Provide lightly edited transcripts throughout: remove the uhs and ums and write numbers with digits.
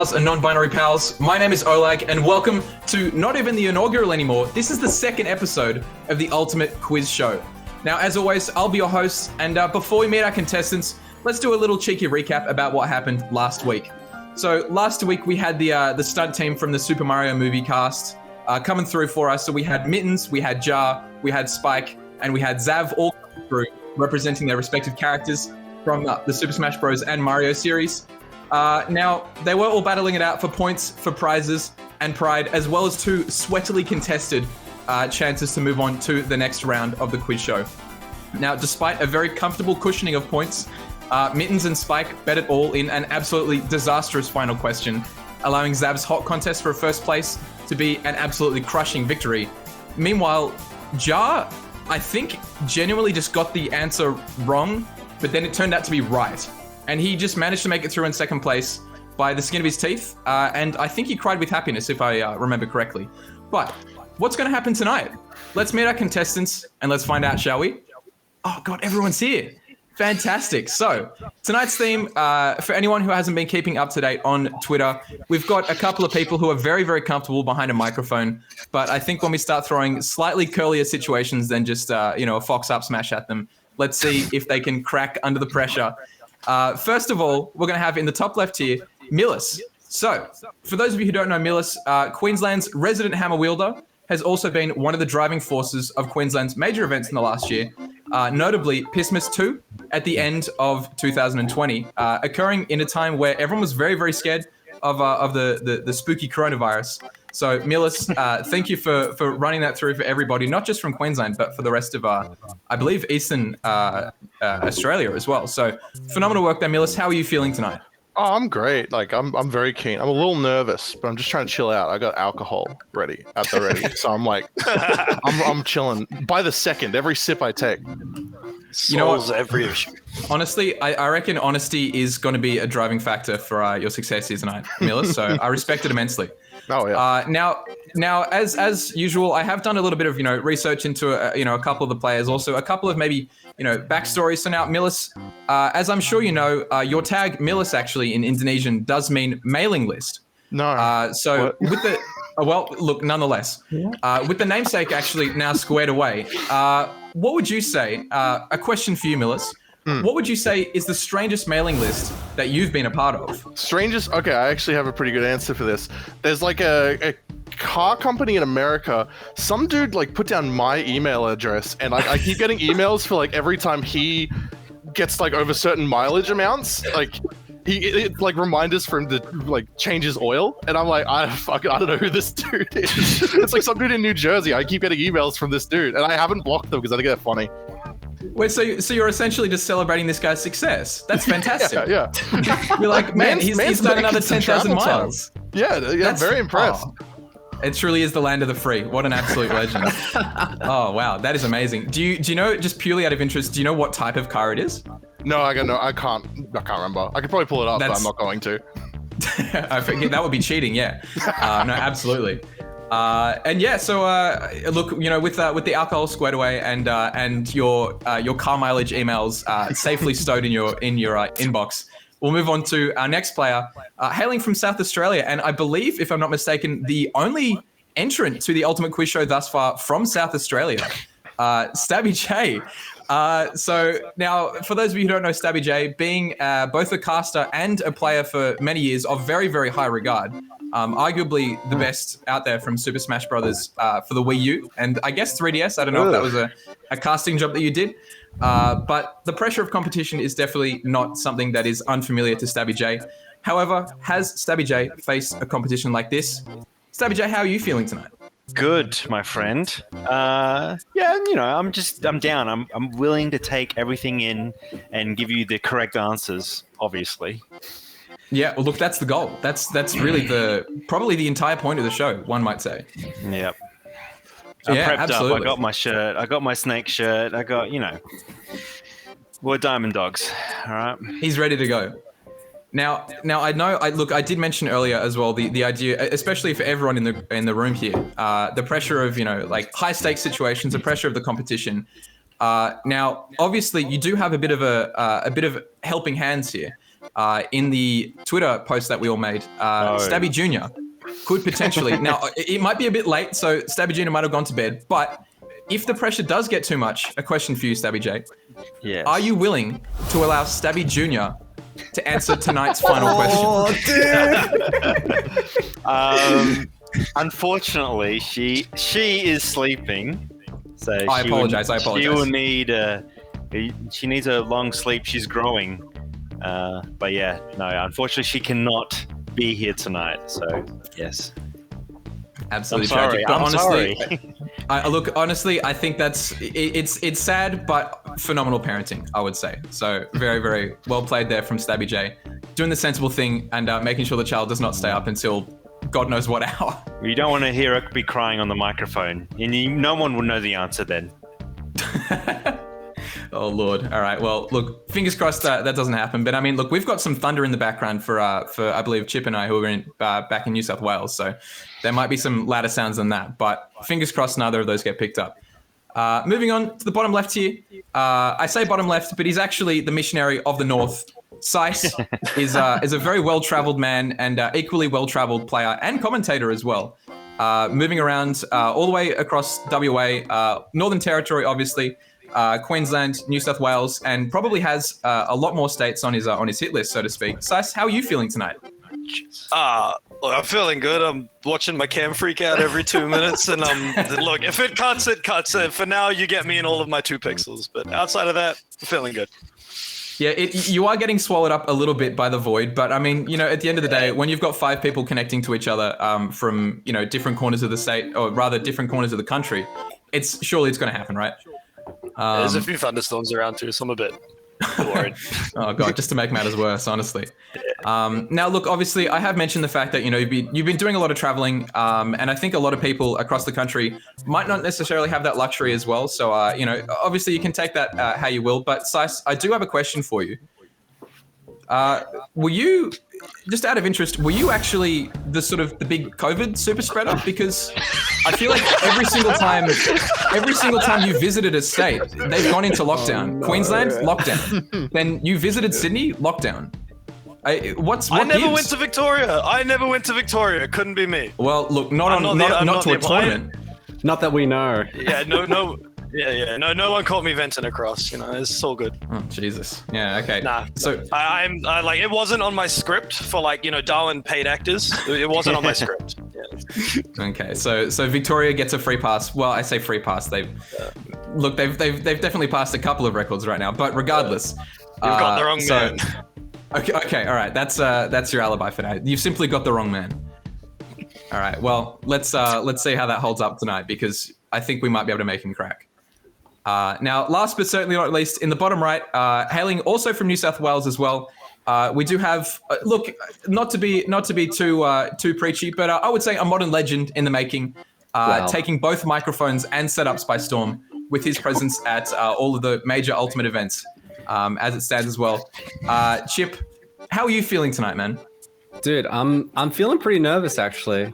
and non-binary pals. My name is Olag, and welcome to not even the inaugural anymore. This is the second episode of the Ultimate Quiz Show. Now, as always, I'll be your host, and before we meet our contestants, let's do a little cheeky recap about what happened last week. So last week we had the stunt team from the Super Mario movie cast coming through for us. So we had Mittens, we had Jar, we had Spike, and we had Zav all coming through representing their respective characters from the Super Smash Bros. And Mario series. Now, they were all battling it out for points, for prizes, and pride, as well as two sweatily contested chances to move on to the next round of the quiz show. Now, despite a very comfortable cushioning of points, Mittens and Spike bet it all in an absolutely disastrous final question, allowing Zav's hot contest for first place to be an absolutely crushing victory. Meanwhile, Jar, I think, genuinely just got the answer wrong, but then it turned out to be right. And he just managed to make it through in second place by the skin of his teeth. And I think he cried with happiness, if I remember correctly. But what's going to happen tonight? Let's meet our contestants and let's find out, shall we? Oh, God, everyone's here. Fantastic. So tonight's theme, for anyone who hasn't been keeping up to date on Twitter, we've got a couple of people who are very, very comfortable behind a microphone. But I think when we start throwing slightly curlier situations than just, a fox up smash at them, let's see if they can crack under the pressure. First of all, we're going to have in the top left here, Milis. So, for those of you who don't know Milis, Queensland's resident hammer wielder, has also been one of the driving forces of Queensland's major events in the last year, notably Pissmas 2 at the end of 2020, occurring in a time where everyone was very, very scared of the spooky coronavirus. So, Milis, thank you for running that through for everybody, not just from Queensland, but for the rest of, I believe, Eastern Australia as well. So, phenomenal work there, Milis. How are you feeling tonight? Oh, I'm great. I'm very keen. I'm a little nervous, but I'm just trying to chill out. I got alcohol ready. So I'm like, I'm chilling. By the second, every sip I take. You know what? Every issue. Honestly, I reckon honesty is going to be a driving factor for your success here tonight, Milis. So I respect it immensely. Oh yeah. Now, as usual, I have done a little bit of research into a couple of the players, also a couple of maybe backstories. So now, Milis, as I'm sure you know, your tag Milis actually in Indonesian does mean mailing list. No. So what? with the look, nonetheless, with the namesake actually now squared away, what would you say? A question for you, Milis. What would you say is the strangest mailing list that you've been a part of? Strangest? Okay, I actually have a pretty good answer for this. There's like a car company in America. Some dude like put down my email address, and I keep getting emails for like every time he gets like over certain mileage amounts. Like it like reminders for him to like change his oil, and I'm like, I don't know who this dude is. It's like some dude in New Jersey. I keep getting emails from this dude, and I haven't blocked them because I think they're funny. Wait, so you're essentially just celebrating this guy's success? That's fantastic. Yeah. You're like, man, he's done another 10,000 miles. Yeah, that's very impressed. Oh, it truly is the land of the free. What an absolute legend. Oh, wow, that is amazing. Do you know, just purely out of interest, do you know what type of car it is? No, I can't remember. I could probably pull it up, but I'm not going to. I forget, that would be cheating, yeah. No, absolutely. And yeah, so look, with the alcohol squared away and your car mileage emails safely stowed in your inbox, we'll move on to our next player, hailing from South Australia, and I believe, if I'm not mistaken, the only entrant to the Ultimate Quiz Show thus far from South Australia, StabbyJ. So now, for those of you who don't know StabbyJ, being both a caster and a player for many years of very, very high regard, arguably the best out there from Super Smash Bros. For the Wii U, and I guess 3DS. I don't know if that was a casting job that you did, but the pressure of competition is definitely not something that is unfamiliar to StabbyJ. However, has StabbyJ faced a competition like this? StabbyJ, how are you feeling tonight? Good, my friend. I'm down. I'm willing to take everything in and give you the correct answers, obviously. Yeah, well, look, that's the goal. That's really probably the entire point of the show, one might say. Yep. I'm prepped absolutely. up. I got my shirt. I got my snake shirt. I got, we're Diamond Dogs. All right. He's ready to go. Now I know. I did mention earlier as well the idea, especially for everyone in the room here, the pressure of high stakes situations, the pressure of the competition. Now, obviously, you do have a bit of helping hands here. in the Twitter post that we all made, Stabby Jr. could potentially, now it might be a bit late, so Stabby Jr. might have gone to bed, but if the pressure does get too much, a question for you, StabbyJ. Yes. Are you willing to allow Stabby Jr. to answer tonight's final question? Unfortunately, she is sleeping. So I apologize. She will need she needs a long sleep. She's growing. But yeah, no, unfortunately she cannot be here tonight. So yes. Absolutely tragic. But honestly, sorry. honestly, I think it's sad, but phenomenal parenting, I would say. So very, very well played there from StabbyJ, doing the sensible thing and making sure the child does not stay up until God knows what hour. You don't want to hear her be crying on the microphone, and no one will know the answer then. Oh Lord! All right. Well, look. Fingers crossed that doesn't happen. But I mean, look, we've got some thunder in the background for I believe Chip and I, who are back in New South Wales. So there might be some louder sounds than that. But fingers crossed, neither of those get picked up. Moving on to the bottom left here. I say bottom left, but he's actually the missionary of the North. Sice is a very well-traveled man and equally well-traveled player and commentator as well. Moving around all the way across WA, Northern Territory, obviously. Queensland, New South Wales, and probably has a lot more states on his hit list, so to speak. Sice, how are you feeling tonight? Look, I'm feeling good. I'm watching my cam freak out every 2 minutes, and look, if it cuts, it cuts. For now, you get me in all of my 2 pixels, but outside of that, I'm feeling good. Yeah, you are getting swallowed up a little bit by the void, but I mean, at the end of the day, when you've got 5 people connecting to each other from different corners of the state, or rather different corners of the country, surely it's going to happen, right? There's a few thunderstorms around too, so I'm a bit worried. Oh God, just to make matters worse, honestly. Now, look, obviously, I have mentioned the fact that you've been doing a lot of traveling, and I think a lot of people across the country might not necessarily have that luxury as well. So, obviously, you can take that how you will. But Sice, I do have a question for you. Were you, just out of interest, were you actually the big COVID super spreader? Because I feel like every single time you visited a state, they've gone into lockdown. No. Queensland, lockdown. Then you visited Sydney, lockdown. I never went to Victoria. Couldn't be me. Well, look, not to a tournament. Not that we know. Yeah, no. Yeah. No one caught me venting across. It's all good. Oh Jesus. Yeah. Okay. Nah. So I it wasn't on my script for Darwin paid actors. It wasn't on my script. Yeah. Okay. So Victoria gets a free pass. Well, I say free pass. They've definitely passed a couple of records right now. But regardless, you've got the wrong man. Okay. All right. That's your alibi for now. You've simply got the wrong man. All right. Well, let's see how that holds up tonight, because I think we might be able to make him crack. Now, last but certainly not least, in the bottom right, hailing also from New South Wales as well, we do have look, not to be too preachy, but I would say a modern legend in the making, taking both microphones and setups by storm with his presence at all of the major Ultimate events, as it stands as well. Chip, how are you feeling tonight, man? Dude, I'm feeling pretty nervous actually.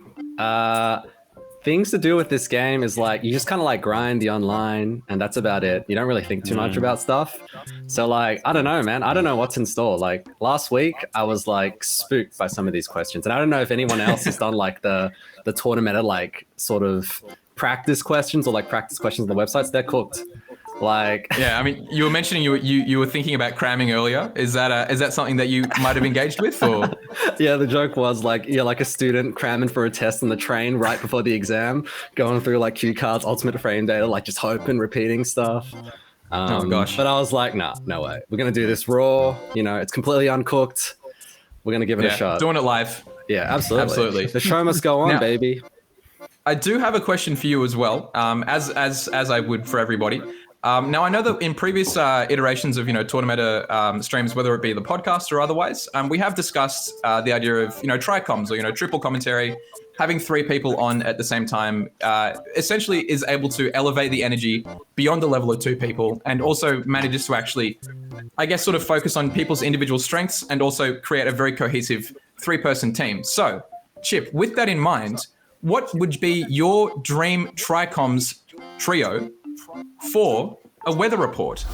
Things to do with this game is you just kind of grind the online, and that's about it. You don't really think too much about stuff. So I don't know, man. I don't know what's in store. Last week, I was spooked by some of these questions, and I don't know if anyone else has done the tournament sort of practice questions or practice questions on the websites. They're cooked. Yeah, I mean, you were mentioning you were thinking about cramming earlier. Is that something that you might have engaged with, or? Yeah, the joke was you're like a student cramming for a test on the train right before the exam, going through cue cards, ultimate frame data, just hoping, repeating stuff. Oh gosh! But I was nah, no way. We're gonna do this raw. It's completely uncooked. We're gonna give it a shot. Doing it live. Yeah, absolutely. The show must go on, now, baby. I do have a question for you as well, as I would for everybody. Now, I know that in previous iterations of, Tournamenta streams, whether it be the podcast or otherwise, we have discussed the idea of, tricoms or, triple commentary, having 3 people on at the same time, essentially is able to elevate the energy beyond the level of 2 people, and also manages to actually, I guess, sort of focus on people's individual strengths and also create a very cohesive 3-person team. So, Chip, with that in mind, what would be your dream tricoms trio for a weather report?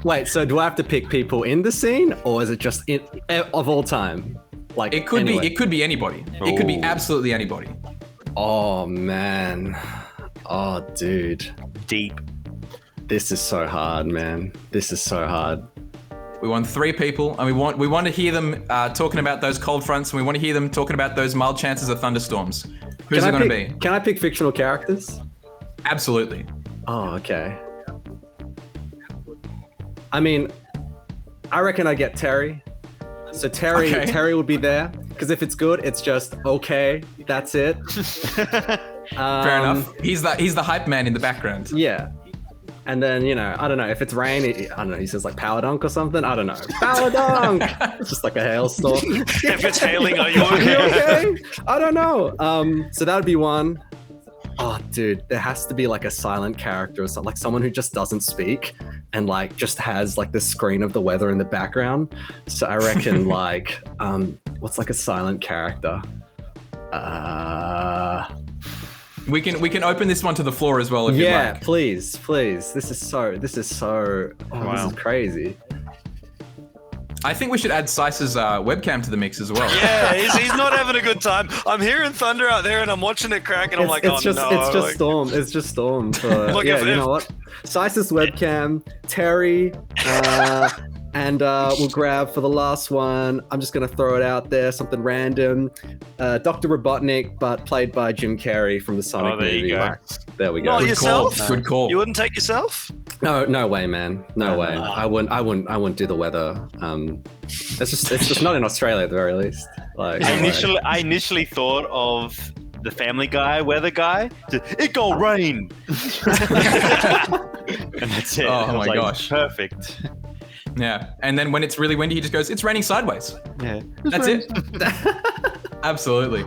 Wait, so do I have to pick people in the scene, or is it just of all time? Like It could anywhere? be. It could be anybody. It could be Ooh. absolutely anybody. Oh man. Oh dude. Deep. This is so hard, man. This is so hard. We want 3 people, and we want to hear them talking about those cold fronts, and we want to hear them talking about those mild chances of thunderstorms. Who's it going to be? Can I pick fictional characters? Absolutely. Oh, okay. I mean, I reckon I get Terry. So Terry would be there, because if it's good, it's just okay. That's it. Fair enough. He's the hype man in the background. Yeah. And then, I don't know, if it's rain, I don't know, he says like power dunk or something. I don't know. Power dunk! It's just like a hailstorm. If it's hailing, are you Are you okay? okay? I don't know. So that would be one. Oh, dude, there has to be like a silent character or something, like someone who just doesn't speak and like just has like the screen of the weather in the background. So I reckon like, what's like a silent character? We can open this one to the floor as well if you'd Yeah, like. please. This is so. This is crazy. I think we should add Sice's webcam to the mix as well. Yeah, he's not having a good time. I'm hearing thunder out there, and I'm watching it crack, and I'm like, It's just like, Storm. It's just Storm. For, Look, yeah, if- you know what? Sice's webcam, Terry, and we'll grab for the last one. I'm just gonna throw it out there, something random. Dr. Robotnik, but played by Jim Carrey from the Sonic there you movie. go. There we go. Not Good yourself? call. Good call. You wouldn't take yourself? No way, man. No way. I wouldn't do the weather. It's just not in Australia at the very least. Like I initially thought of the Family Guy weather guy. It go rain. And that's it. Oh I was my like, gosh. Perfect. Yeah. And then when it's really windy, he just goes, "It's raining sideways." Yeah. That's it. Absolutely.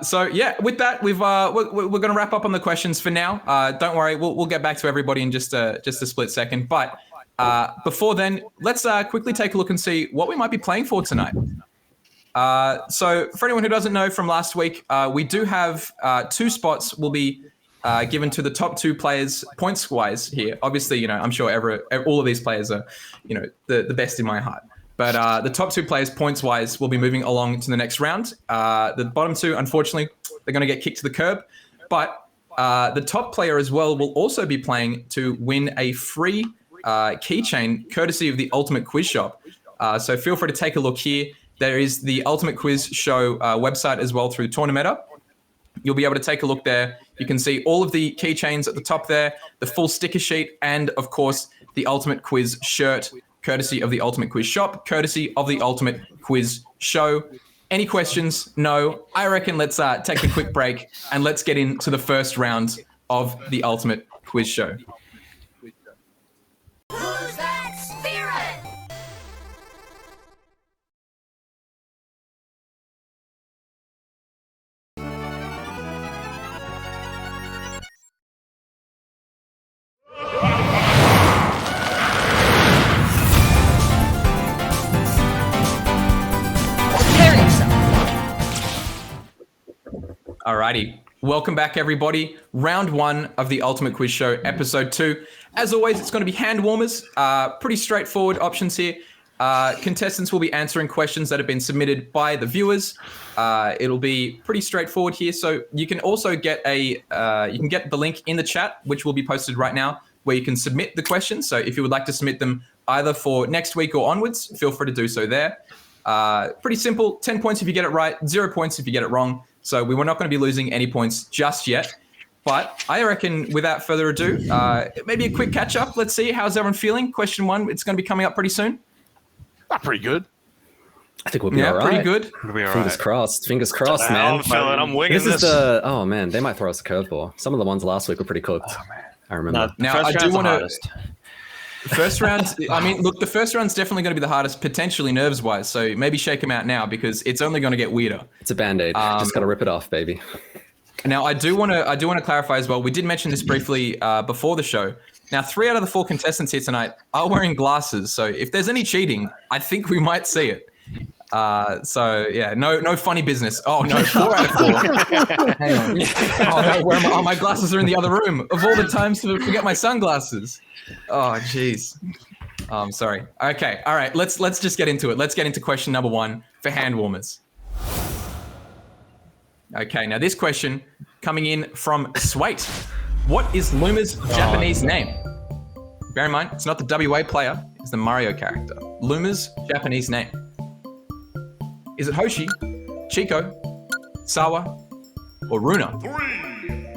So yeah, with that, we're going to wrap up on the questions for now. Don't worry, we'll get back to everybody in just a split second. But before then, let's quickly take a look and see what we might be playing for tonight. So for anyone who doesn't know from last week, we do have 2 spots will be given to the top 2 players points wise here. Obviously, I'm sure all of these players are, the best in my heart. But the top 2 players points wise will be moving along to the next round. The bottom 2, unfortunately, they're going to get kicked to the curb. But the top player as well will also be playing to win a free keychain courtesy of the Ultimate Quiz Shop. So feel free to take a look here. There is the Ultimate Quiz Show website as well through Tournamenta. You'll be able to take a look there. You can see all of the keychains at the top there, the full sticker sheet, and of course, the Ultimate Quiz shirt, courtesy of the Ultimate Quiz Shop, courtesy of the Ultimate Quiz Show. Any questions? No. I reckon let's take a quick break and let's get into the first round of the Ultimate Quiz Show. Who's that spirit? Alrighty. Welcome back, everybody. Round 1 of the Ultimate Quiz Show, episode 2. As always, it's going to be hand warmers. Pretty straightforward options here. Contestants will be answering questions that have been submitted by the viewers. It'll be pretty straightforward here. So you can also get you can get the link in the chat, which will be posted right now, where you can submit the questions. So if you would like to submit them either for next week or onwards, feel free to do so there. Pretty simple. 10 points if you get it right, 0 points if you get it wrong. So we were not going to be losing any points just yet. But I reckon without further ado, maybe a quick catch up. Let's see. How's everyone feeling? Question 1. It's going to be coming up pretty soon. Pretty good. I think we'll be all right. Pretty good. It'll be all Fingers right. crossed. Fingers crossed, I'm man. I'm winging This is this. oh man, they might throw us a curveball. Some of the ones last week were pretty cooked. I remember. Now, First I do round's the wanna- hardest. First round, I mean, look, the first round's definitely going to be the hardest, potentially nerves-wise. So maybe shake them out now because it's only going to get weirder. It's a band-aid. Just gotta rip it off, baby. Now, I do want to clarify as well. We did mention this briefly before the show. Now, 3 out of the 4 contestants here tonight are wearing glasses. So if there's any cheating, I think we might see it. So yeah, no funny business. Oh no, 4 out of 4. Hang on. Oh no, where am I? Oh, my glasses are in the other room. Of all the times to forget my sunglasses. Oh jeez. Sorry. Okay. All right. Let's just get into it. Let's get into question number 1 for hand warmers. Okay. Now this question coming in from Swate. What is Luma's Japanese name? Bear in mind, it's not the WA player. It's the Mario character. Luma's Japanese name. Is it Hoshi, Chico, Sawa, or Runa? 3,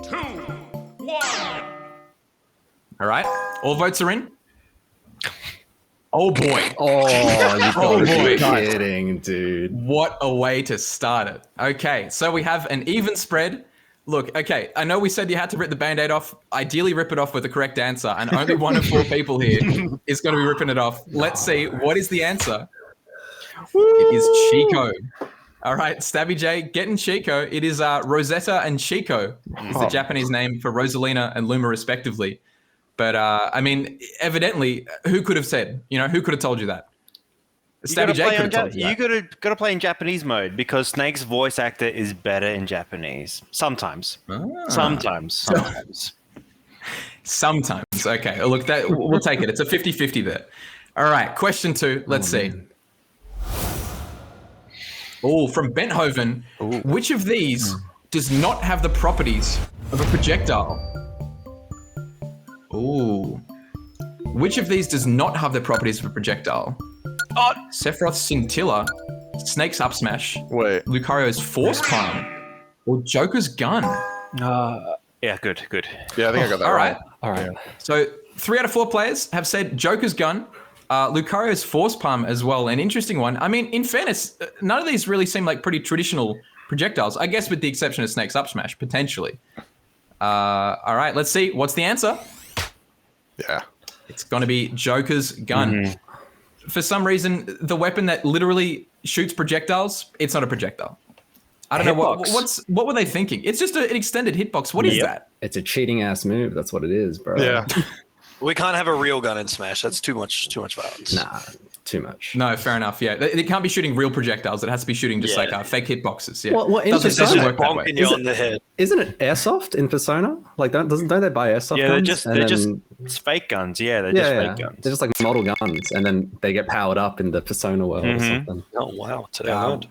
2, 1. All right. All votes are in. Oh boy. Oh, you Oh, gotta boy. be kidding, dude. What a way to start it. Okay, so we have an even spread. Look, okay, I know we said you had to rip the Band-Aid off. Ideally, rip it off with the correct answer, and only 1 of 4 people here is going to be ripping it off. Let's see, what is the answer? It is Chico. All right, StabbyJ, getting Chico. It is Rosetta and Chico is the Japanese name for Rosalina and Luma, respectively. But, I mean, evidently, who could have said? Who could have told you that? StabbyJ could have told you that. You gotta play in Japanese mode because Snake's voice actor is better in Japanese. Sometimes. Sometimes. Sometimes. Okay. Look, we'll take it. It's a 50-50 there. All right. Question 2. Let's see. Oh, from Benthoven. Which of these does not have the properties of a projectile? Ooh. Which of these does not have the properties of a projectile? Sephiroth's Scintilla, Snake's Up Smash, Wait. Lucario's Force Palm, or Joker's Gun? Yeah, good. Yeah, I think I got that All right. All right. So 3 out of 4 players have said Joker's Gun, Lucario's Force Palm as well. An interesting one. I mean, in fairness, none of these really seem like pretty traditional projectiles. I guess with the exception of Snake's Up Smash, potentially. All right, let's see. What's the answer? Yeah. It's going to be Joker's Gun. Mm-hmm. For some reason, the weapon that literally shoots projectiles, it's not a projectile. I don't know what were they thinking? It's just an extended hitbox. What is that? It's a cheating ass move. That's what it is, bro. Yeah. We can't have a real gun in Smash. That's too much violence. Nah, too much. No, fair enough. Yeah, it can't be shooting real projectiles. It has to be shooting just like fake hitboxes. Yeah, Well, in doesn't Persona- work that way. Bonking you on the head. Isn't it airsoft in Persona? Like, don't they buy airsoft Yeah, guns? they're just it's fake guns. Yeah, they're just fake guns. They're just like model guns, and then they get powered up in the Persona world or something. Oh wow! Today I learned.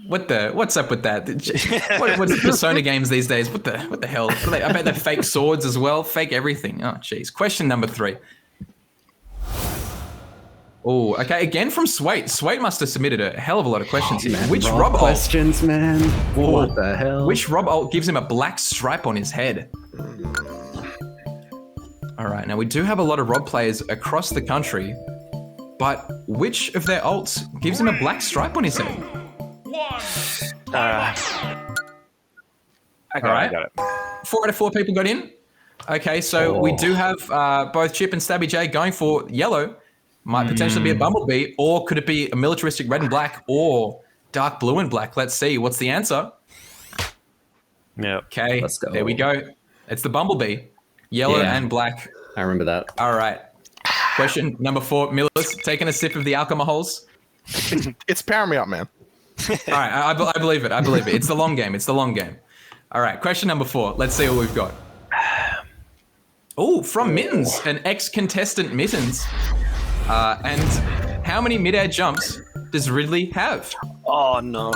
What's up with that? What's the Persona games these days? What the hell? I bet they're fake swords as well. Fake everything. Oh, jeez. Question number 3. Oh, okay. Again from Swate. Swate must have submitted a hell of a lot of questions here. Man, Which Rob questions, man? What the hell? Which Rob ult gives him a black stripe on his head? All right. Now we do have a lot of Rob players across the country, but which of their ults gives him a black stripe on his head? I got it. 4 out of 4 people got in. Okay, so we do have both Chip and StabbyJ going for yellow. Might potentially be a Bumblebee, or could it be a militaristic red and black, or dark blue and black? Let's see. What's the answer? Yeah. Okay, Let's go. there we go. It's the Bumblebee, yellow and black. I remember that. All right. Question number 4. Milis, taking a sip of the Alchemoholes. It's powering me up, man. All right, I believe it. I believe it. It's the long game. All right, question number 4. Let's see what we've got. Oh, from Mittens, an ex-contestant Mittens. And how many mid-air jumps does Ridley have? Oh no!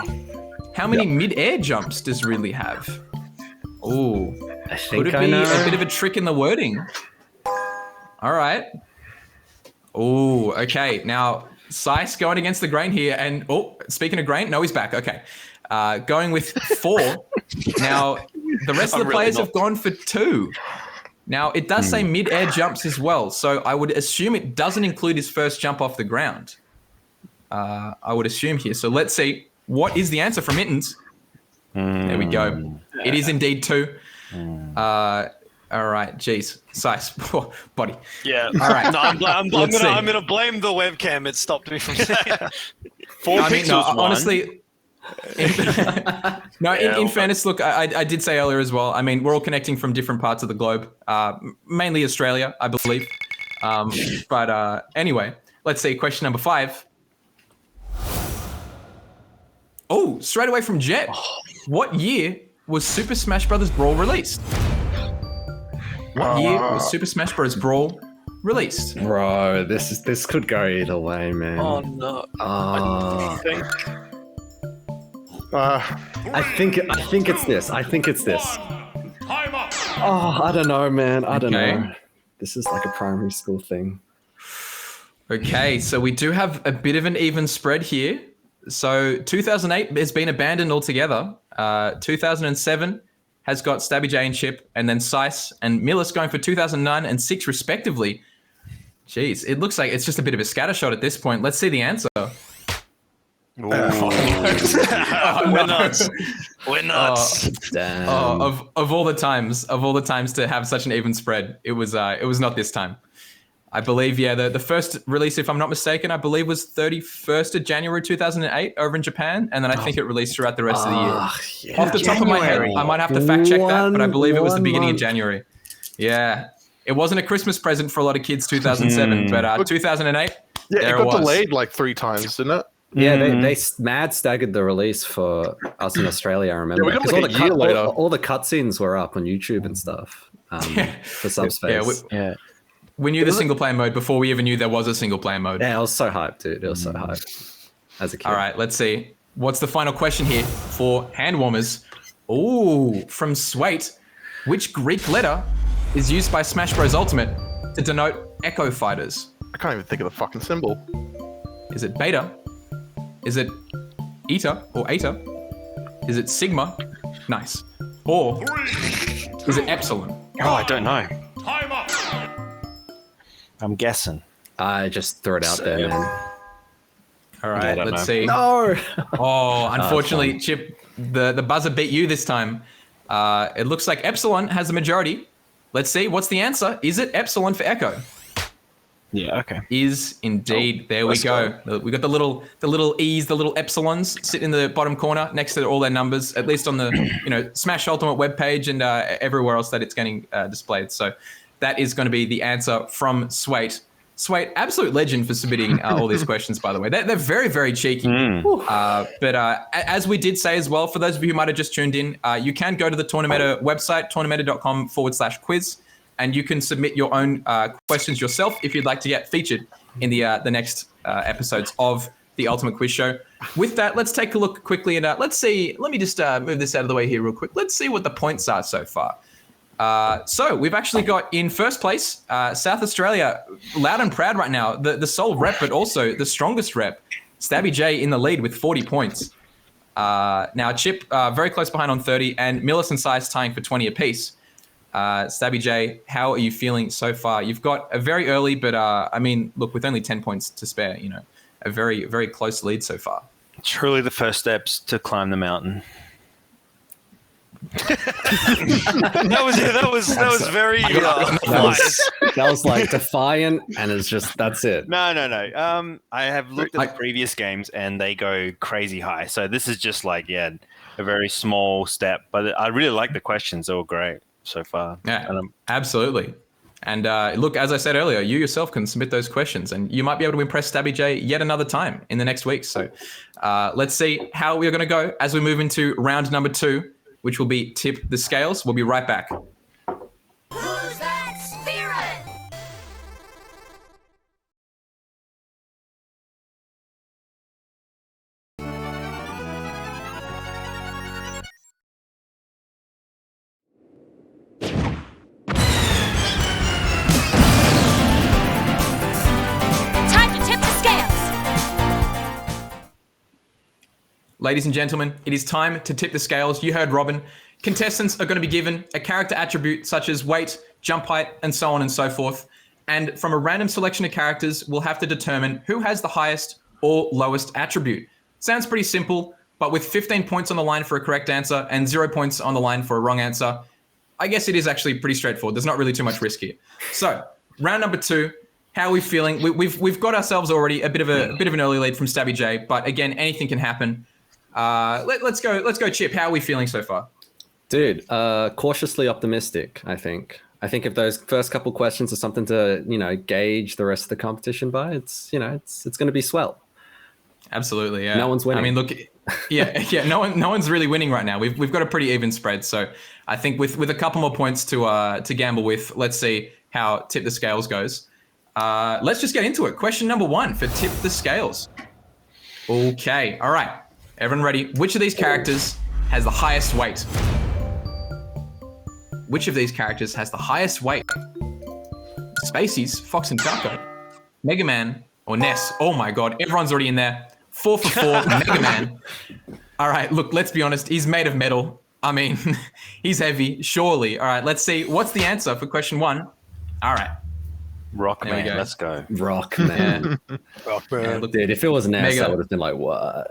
How many mid-air jumps does Ridley have? Oh, I think could it I be know. a bit of a trick in the wording? All right. Oh, okay. Now, Sice going against the grain here. And, speaking of grain, no, he's back. Okay. Going with 4. Now, the rest of the players have gone for 2. Now, it does say mid-air jumps as well, so I would assume it doesn't include his first jump off the ground. I would assume here. So let's see. What is the answer from Mittens? There we go. It is indeed 2. All right, geez. Sice. Oh, buddy. Yeah. All right. No, I'm Let's see. gonna blame the webcam. It stopped me from saying it. 4 I mean, no, pixels, honestly... In fairness, look, I did say earlier as well. I mean, we're all connecting from different parts of the globe, mainly Australia, I believe. But anyway, let's see. Question number 5. Oh, straight away from Jet. What year was Super Smash Bros. Brawl released? What year was Super Smash Bros. Brawl released? Bro, this could go either way, man. Oh no. Ah. I think it's this. I think it's this. Time up. Oh, I don't know, man. I don't Okay. know. This is like a primary school thing. Okay, so we do have a bit of an even spread here. So 2008 has been abandoned altogether. 2007 has got StabbyJ and Chip, and then Sice and Milis going for 2009 and 6 respectively. Jeez, it looks like it's just a bit of a scattershot at this point. Let's see the answer. We're nuts. We're nuts. Damn. Of all the times to have such an even spread, it was not this time. I believe, the first release, if I'm not mistaken, I believe was 31st of January 2008 over in Japan, and then I think it released throughout the rest of the year. Yeah. Off the top of my head, I might have to fact check that, but I believe it was the beginning of January. Yeah, it wasn't a Christmas present for a lot of kids 2007, but 2008, Yeah, there it got was. delayed like 3 times, didn't it? Yeah, they mad staggered the release for us in Australia. I remember Yeah, we got 'Cause like a year later. all the cutscenes were up on YouTube and stuff for Subspace. Yeah, we knew the single player mode before we even knew there was a single player mode. Yeah, I was so hyped, dude. It was so hyped as a kid. All right, let's see. What's the final question here for hand warmers? Ooh, from Swait. Which Greek letter is used by Smash Bros. Ultimate to denote Echo Fighters? I can't even think of the fucking symbol. Is it beta? Is it eta or eta? Is it sigma? Nice. Or 3, is it epsilon? Oh, I don't know. time up. I'm guessing. I just threw it out there, man. All I right, don't let's know. see. No. Oh, unfortunately, Chip, the buzzer beat you this time. It looks like epsilon has the majority. Let's see. What's the answer? Is it epsilon for echo? Yeah, okay. Is indeed. There we let's go. We got the little E's, the little epsilons sit in the bottom corner next to all their numbers, at least on the Smash Ultimate webpage and everywhere else that it's getting displayed. So that is going to be the answer from Swait. Swait, absolute legend for submitting all these questions, by the way. They're very, very cheeky. But as we did say as well, for those of you who might have just tuned in, you can go to the Tournamenta website, tournamenta.com/quiz, and you can submit your own questions yourself if you'd like to get featured in the next episodes of the Ultimate Quiz Show. With that, let's take a look quickly and let's see. Let me just move this out of the way here real quick. Let's see what the points are so far. So we've actually got in first place, South Australia, loud and proud right now, the sole rep, but also the strongest rep, StabbyJ in the lead with 40 points. Now Chip very close behind on 30, and Milis and Sice tying for 20 apiece. StabbyJ, how are you feeling so far? You've got a very early, but I mean, look, with only 10 points to spare, a very, very close lead so far. Truly the first steps to climb the mountain. that was very wise. That was like defiant, and it's just that's it. No. I have looked at the previous games, and they go crazy high. So this is just like, a very small step. But I really like the questions. They were great so far. Yeah, absolutely. And look, as I said earlier, you yourself can submit those questions, and you might be able to impress StabbyJ yet another time in the next week. So let's see how we're going to go as we move into round number 2, which will be Tip the Scales. We'll be right back. Who's that spirit? Time to tip the scales. Ladies and gentlemen, it is time to tip the scales. You heard Robin. Contestants are going to be given a character attribute such as weight, jump height, and so on and so forth. And from a random selection of characters, we'll have to determine who has the highest or lowest attribute. Sounds pretty simple, but with 15 points on the line for a correct answer and 0 points on the line for a wrong answer, I guess it is actually pretty straightforward. There's not really too much risk here. So, round number 2. How are we feeling? We've got ourselves already a bit of an early lead from StabbyJ, but again, anything can happen. Let's go, Chip. How are we feeling so far? Dude, cautiously optimistic, I think. I think if those first couple questions are something to, gauge the rest of the competition by, it's going to be swell. Absolutely, yeah. No one's winning. I mean, look, yeah, no one's really winning right now. We've got a pretty even spread, so I think with a couple more points to gamble with, let's see how Tip the Scales goes. let's just get into it. Question number 1 for Tip the Scales. Okay, all right. Everyone ready? Which of these characters has the highest weight? Which of these characters has the highest weight? Spaceys, Fox and Falco, Mega Man, or Ness? Oh my god, everyone's already in there. 4 for 4, Mega Man. All right, look, let's be honest. He's made of metal. I mean, he's heavy, surely. All right, let's see. What's the answer for question 1? All right. Rockman, There we go. let's go. Rockman. Yeah, look, Dude, if it was Ness, Mega. I would have been like, what?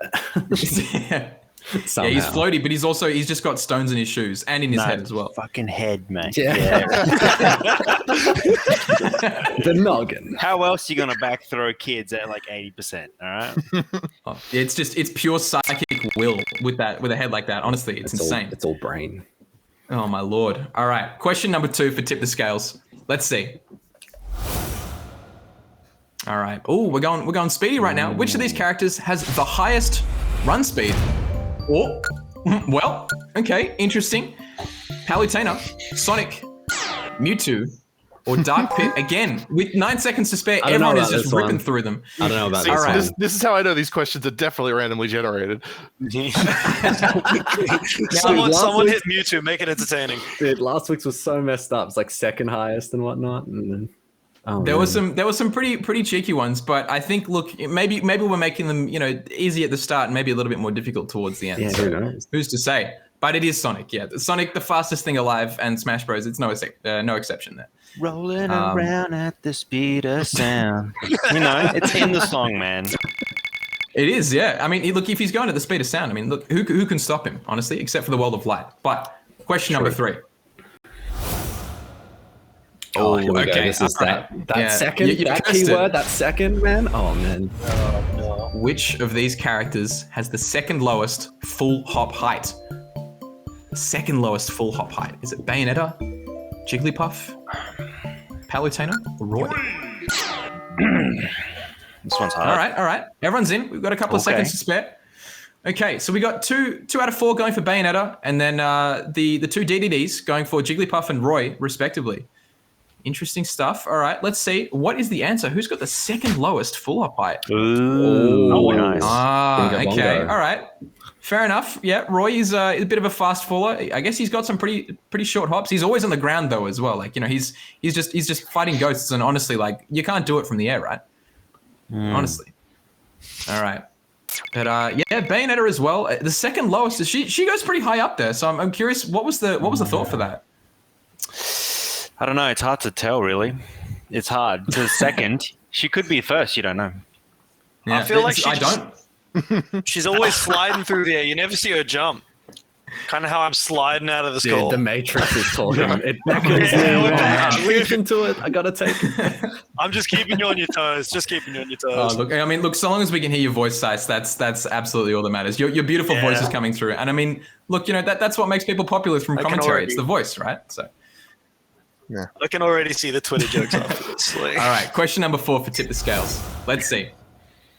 yeah, Somehow. he's floaty, but he's just got stones in his shoes and in his head as well. Fucking head, mate. Yeah. The noggin. How else are you gonna back throw kids at like 80%? All right. Oh, it's pure psychic will with a head like that. Honestly, it's insane. It's all brain. Oh my lord. All right. Question number 2 for Tip the Scales. Let's see. All right. Oh, we're going speedy right now. Which of these characters has the highest run speed? Oh, well, okay, interesting. Palutena, Sonic, Mewtwo, or Dark Pit. Again, with 9 seconds to spare, I don't know everyone is about just this ripping one. through them. I don't know about See, this All right. one. this is how I know these questions are definitely randomly generated. Someone hit Mewtwo, make it entertaining. Dude, last week's was so messed up. It's like second highest and whatnot. And then, There was some pretty cheeky ones, but I think maybe we're making them easy at the start and maybe a little bit more difficult towards the end. Yeah, So who knows? who's to say? But it is Sonic, yeah. Sonic, the fastest thing alive, and Smash Bros. It's no exception there. Rolling around at the speed of sound. It's in the song, man. It is, yeah. I mean, look, if he's going at the speed of sound, I mean, look, who can stop him, honestly, except for the world of light? But question number 3. Oh, here we go. okay, This is all right. that Yeah. second, You that cursed it. keyword, that second, man. Oh, man. Which of these characters has the second lowest full hop height? The second lowest full hop height. Is it Bayonetta, Jigglypuff, Palutena, or Roy? This one's hard. All right. Everyone's in. We've got a couple of seconds to spare. Okay, so we got two out of 4 going for Bayonetta, and then the 2 DDDs going for Jigglypuff and Roy, respectively. Interesting stuff. All right, let's see. What is the answer? Who's got the second lowest full hop height? Ooh, Oh, nice. Bingo Okay. bongo. All right. Fair enough. Yeah, Roy is a bit of a fast faller. I guess he's got some pretty short hops. He's always on the ground though as well. Like, he's just fighting ghosts, and honestly, like, you can't do it from the air, right? Honestly. All right. But yeah, Bayonetta as well. The second lowest. She goes pretty high up there. So I'm curious. What was the thought for that? I don't know. It's hard to tell, really. It's hard. To second, she could be first. You don't know. Yeah, I feel like I don't. She's always sliding through the air. You never see her jump. Kind of how I'm sliding out of the Dude, skull. the Matrix is talking. It beckons me. Yeah, I'm reaching to it. I gotta take it. I'm just keeping you on your toes. Just keeping you on your toes. Look. So long as we can hear your voice, Sice, that's absolutely all that matters. Your beautiful Yeah. voice is coming through, and I mean, look, that's what makes people popular from I can commentary. already- It's the voice, right? So, I can already see the Twitter jokes after this. Like, all right. Question number 4 for Tip the Scales. Let's see.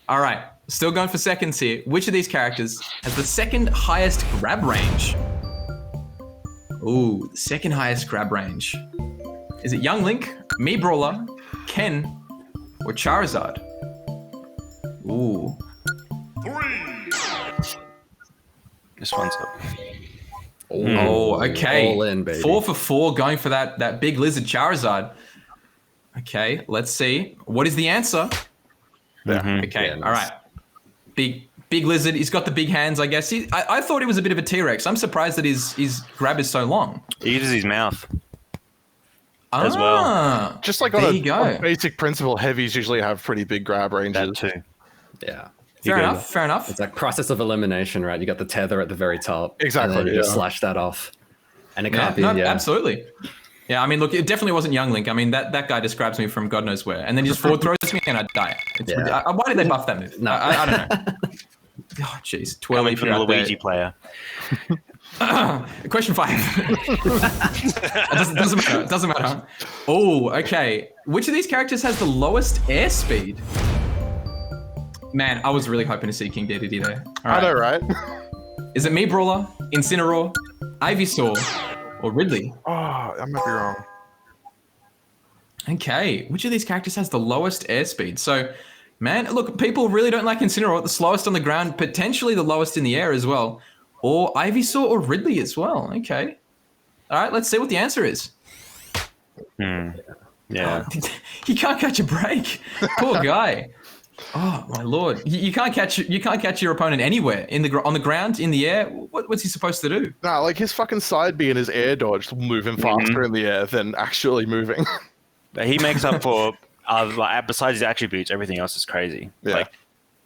All right, still going for seconds here. Which of these characters has the second highest grab range? Ooh, the second highest grab range. Is it Young Link, Mii Brawler, Ken, or Charizard? Ooh. 3, This one's up. Oh, okay. All in, baby. 4 for 4 going for that big lizard Charizard. Okay, let's see. What is the answer? Okay, Yeah, nice. all right. Big lizard. He's got the big hands, I guess. I thought he was a bit of a T-Rex. I'm surprised that his grab is so long. He uses his mouth. As well. Just like There on you go. a basic principle, heavies usually have pretty big grab ranges. That too. Yeah. Fair enough. It's like process of elimination, right? You got the tether at the very top. Exactly, And then you just yeah. slash that off. And it Yeah, can't be, no, yeah. absolutely. Yeah, I mean, look, it definitely wasn't Young Link. I mean, that guy just grabs me from God knows where, and then he just forward throws me, and I die. Yeah. Why did they buff that move? No. I don't know. Oh, jeez. Twirly, Coming if from you're the out there. Luigi player. Question 5. It doesn't matter. Oh, okay. Which of these characters has the lowest airspeed? Man, I was really hoping to see King Dedede there. All I know, right. right? Is it Mii Brawler, Incineroar, Ivysaur, or Ridley? Oh, I might be wrong. Okay, which of these characters has the lowest airspeed? So, man, look, people really don't like Incineroar, the slowest on the ground, potentially the lowest in the air as well. Or Ivysaur or Ridley as well. Okay. All right, let's see what the answer is. Yeah. He can't catch a break. Poor guy. Oh my lord! You can't catch your opponent anywhere on the ground, in the air. What's he supposed to do? Nah, like his fucking side B and his air dodge will move him faster in the air than actually moving. But he makes up for besides his attributes, everything else is crazy. Yeah. Like,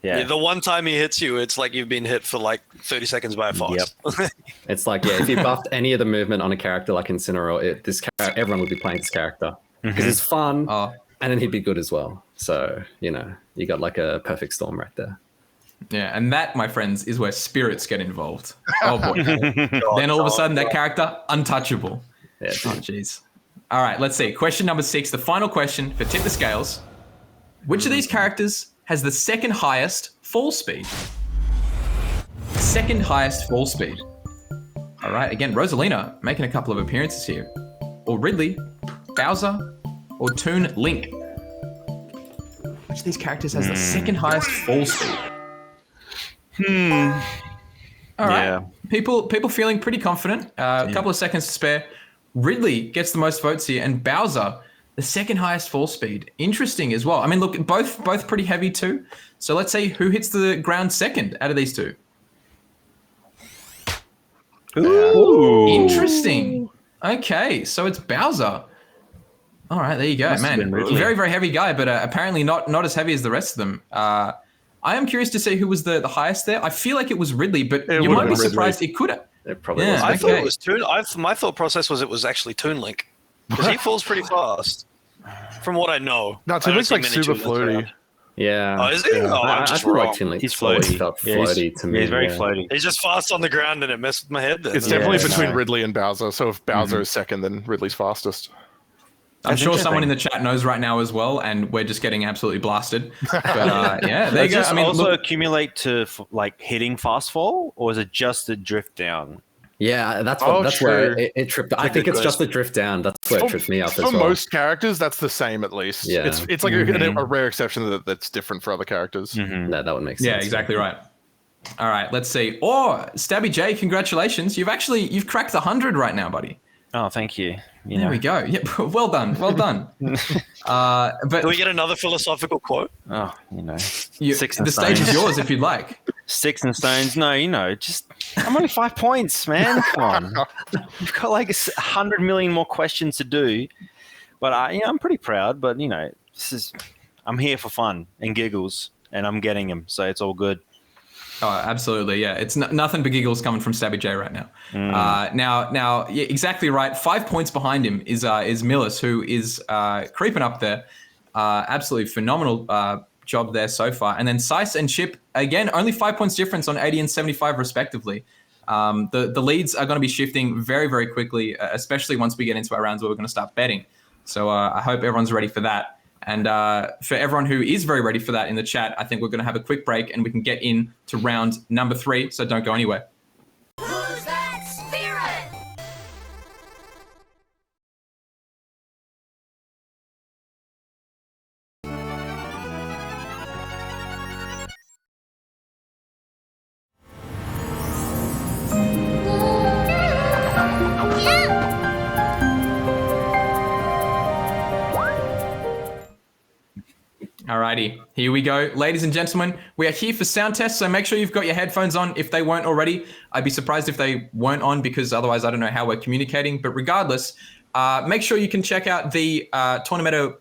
Yeah, the one time he hits you, it's like you've been hit for like 30 seconds by a fox. Yep. It's like, if you buffed any of the movement on a character like Incineroar, everyone would be playing this character because it's fun, and then he'd be good as well. So you got like a perfect storm right there. Yeah, and that, my friends, is where spirits get involved. Oh boy! Then all of a sudden, that character untouchable. Yeah. Oh jeez. All right, let's see. Question number 6, the final question for Tip the Scales. Which of these characters has the second highest fall speed? Second highest fall speed. All right, again, Rosalina making a couple of appearances here. Or Ridley, Bowser, or Toon Link. Which of these characters has the second highest fall speed? All right. Yeah. People feeling pretty confident. A couple of seconds to spare. Ridley gets the most votes here, and Bowser, the second highest fall speed. Interesting as well. I mean, look, both pretty heavy too. So let's see who hits the ground second out of these two. Ooh. Interesting. Okay, so it's Bowser. All right, there you go, Must have man. been Ridley. Very, very heavy guy, but apparently not as heavy as the rest of them. I am curious to see who was the highest there. I feel like it was Ridley, but you might be surprised it could have. It probably Yeah. was. I thought Okay. it was Toon. My thought process was it was actually Toon Link because he falls pretty fast, from what I know. No, I Toon don't Link's see like many super Toon Links floaty. around. Yeah. Oh, is he? Oh, I'm I just feel wrong. like Toon Link He's always floaty. felt Yeah, floaty to me. He's very yeah. floaty. He's just fast on the ground and it messed with my head. Then. It's definitely Yeah, between no. Ridley and Bowser. So if Bowser is second, then Ridley's fastest. I'm That's sure someone in interesting. the chat knows right now as well, and we're just getting absolutely blasted. But yeah, there Does you go. this I mean, also look, accumulate to like hitting fast fall, or is it just the drift down? Yeah, that's Oh, where sure. it tripped. I good think it's question. just the drift down. That's where it tripped me up as For well. most characters, that's the same at least. Yeah. It's like a rare exception that's different for other characters. No, that would make sense. yeah, exactly right. All right, let's see. Oh, StabbyJ, congratulations! You've cracked 100 right now, buddy. Oh, thank you. There we go. Yeah, well done, well done. But Do we get another philosophical quote? Oh, Six the and stage is stones. yours if you'd like. Sticks and stones. No, just I'm only 5 points, man. Come on. We've got like 100 million more questions to do, but I'm pretty proud. But I'm here for fun and giggles, and I'm getting them, so it's all good. Oh, absolutely, yeah. It's nothing but giggles coming from StabbyJ right now. Now, yeah, exactly right. 5 points behind him is Milis, who is creeping up there. Absolutely phenomenal job there so far. And then Sice and Chip, again, only 5 points difference on 80 and 75 respectively. The leads are going to be shifting very, very quickly, especially once we get into our rounds where we're going to start betting. So I hope everyone's ready for that. And for everyone who is very ready for that in the chat, I think we're going to have a quick break and we can get in to round number 3. So don't go anywhere. Who's that spirit? Alrighty, here we go. Ladies and gentlemen, we are here for sound tests, so make sure you've got your headphones on if they weren't already. I'd be surprised if they weren't on because otherwise I don't know how we're communicating. But regardless, make sure you can check out the Tournamento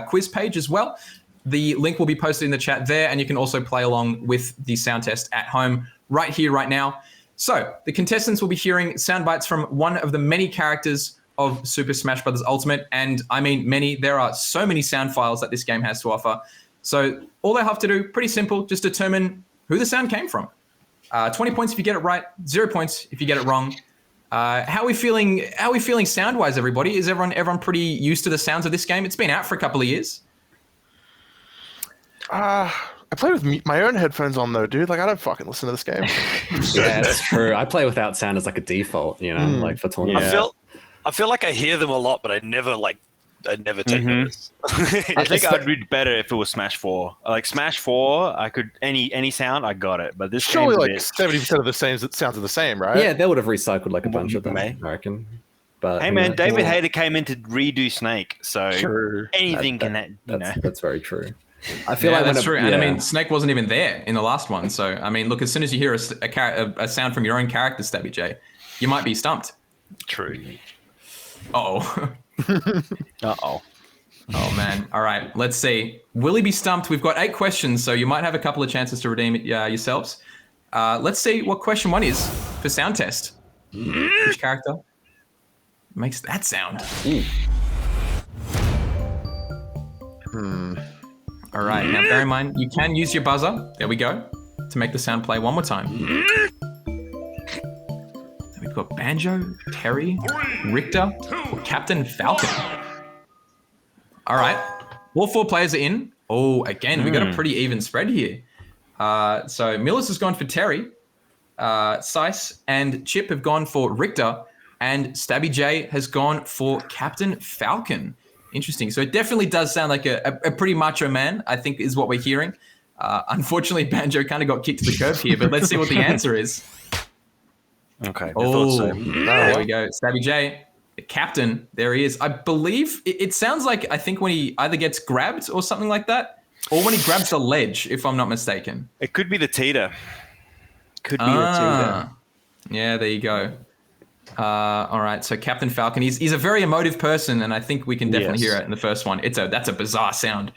quiz page as well. The link will be posted in the chat there, and you can also play along with the sound test at home right here, right now. So the contestants will be hearing sound bites from one of the many characters of Super Smash Bros. Ultimate, and I mean many. There are so many sound files that this game has to offer. So all they have to do, pretty simple, just determine who the sound came from. 20 points if you get it right, 0 points if you get it wrong. How are we feeling? How are we feeling sound-wise, everybody? Is everyone pretty used to the sounds of this game? It's been out for a couple of years. I play with my own headphones on though, dude. Like I don't fucking listen to this game. Yeah, that's true. I play without sound as like a default, like for tournament. Yeah. I feel like I hear them a lot, but I never like I'd never take those. I think I'd be better if it was Smash 4. Like Smash 4, I could any sound, I got it. But this Surely, game's like 70% of the sounds are the same, right? Yeah, they would have recycled like a bunch of them, May. I reckon. But Hey man, David Hayter came in to redo Snake, so True. anything can That's very true. I feel Yeah, like that's true. And I yeah. mean, Snake wasn't even there in the last one. So, I mean, look, as soon as you hear a sound from your own character, StabbyJ, you might be stumped. True. Uh-oh. Uh-oh. Oh, man. All right. Let's see. Will he be stumped? We've got 8 questions, so you might have a couple of chances to redeem it yourselves. Let's see what question 1 is for sound test. Which character makes that sound? All right. Now, bear in mind, you can use your buzzer. There we go. To make the sound play one more time. We've got Banjo, Terry, Richter, or Captain Falcon. All right. All 4 players are in. Oh, again, we got a pretty even spread here. So Milis has gone for Terry. Sice and Chip have gone for Richter. And StabbyJ has gone for Captain Falcon. Interesting. So it definitely does sound like a pretty macho man, I think is what we're hearing. Unfortunately, Banjo kind of got kicked to the curb here, but let's see what the answer is. Okay. I Oh, thought so. there we go. StabbyJ, the captain, there he is. I believe it sounds like, I think when he either gets grabbed or something like that, or when he grabs the ledge, if I'm not mistaken. It could be the teeter. Could be the teeter. Yeah, there you go. All right, so Captain Falcon, he's a very emotive person, and I think we can definitely hear it in the first one. That's a bizarre sound.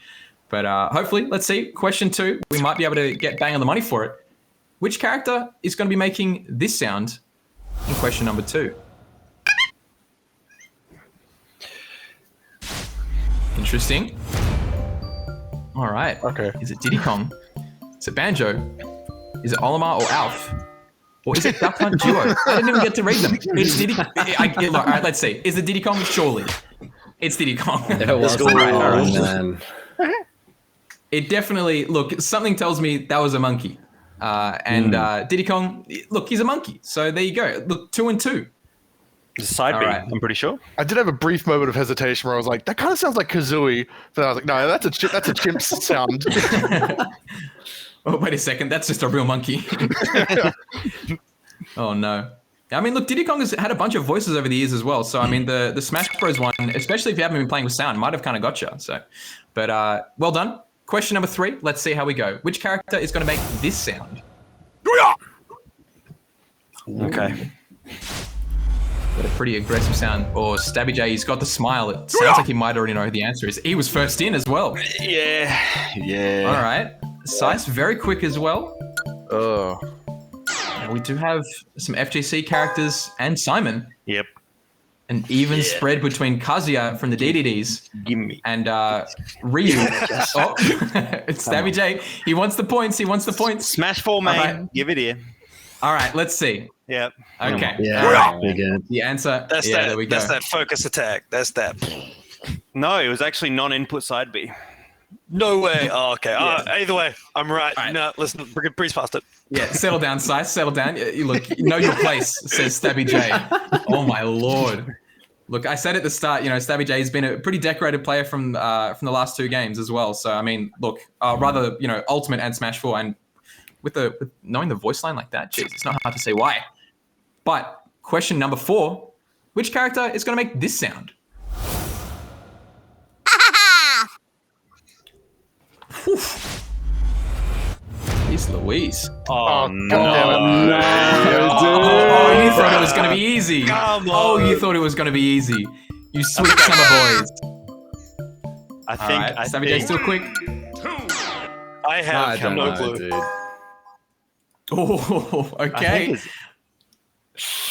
But hopefully, let's see. Question 2, we might be able to get bang on the money for it. Which character is going to be making this sound in question number 2? Interesting. All right. Okay. Is it Diddy Kong? Is it Banjo? Is it Olimar or Alf? Or is it Duck Hunt Duo? I didn't even get to read them. It's Diddy. All right, let's see. Is it Diddy Kong? Surely. It's Diddy Kong. It was. All right. Man. It definitely, look, something tells me that was a monkey. Diddy Kong, look, he's a monkey. So there you go. Look, 2 and 2. It's a side B, right. I'm pretty sure. I did have a brief moment of hesitation where I was like, that kind of sounds like Kazooie. Then I was like, no, that's a chimp's sound. Oh, wait a second. That's just a real monkey. Oh, no. I mean, look, Diddy Kong has had a bunch of voices over the years as well. So, I mean, the Smash Bros. One, especially if you haven't been playing with sound, might have kind of got you. So, but well done. Question number 3. Let's see how we go. Which character is going to make this sound? Okay. Got a pretty aggressive sound. Or StabbyJ, he's got the smile. It sounds like he might already know who the answer is. He was first in as well. Yeah. All right. Sice, very quick as well. Oh. And we do have some FGC characters and Simon. Yep. An even spread between Kazuya from the DDDs Gimme. and Ryu. Oh, it's StabbyJ. He wants the points. Smash 4, man. Alright. Give it here. All right, let's see. Yep. Okay. Yeah. All right. Again. The answer. That's there we go. That's that focus attack. That's that. No, it was actually non-input side B. No way. Oh, okay. Either way, I'm right. All right. No, listen, breeze past it. Yeah, settle down, Sice. Settle down. You look, know your place, says StabbyJ. Oh my lord. Look, I said at the start, StabbyJ has been a pretty decorated player from the last 2 games as well. So I mean, look, rather Ultimate and Smash 4, and with knowing the voice line like that, jeez, it's not hard to say why. But question number 4: which character is going to make this sound? Whew. Jeez Louise. Oh, no. Oh, you thought it was going to be easy. Come Oh, on. you thought it was going to be easy. You sweet summer boys. I All think. right, I StabbyJ think still quick. I have I don't no know, clue. dude. Oh, I think okay. it's-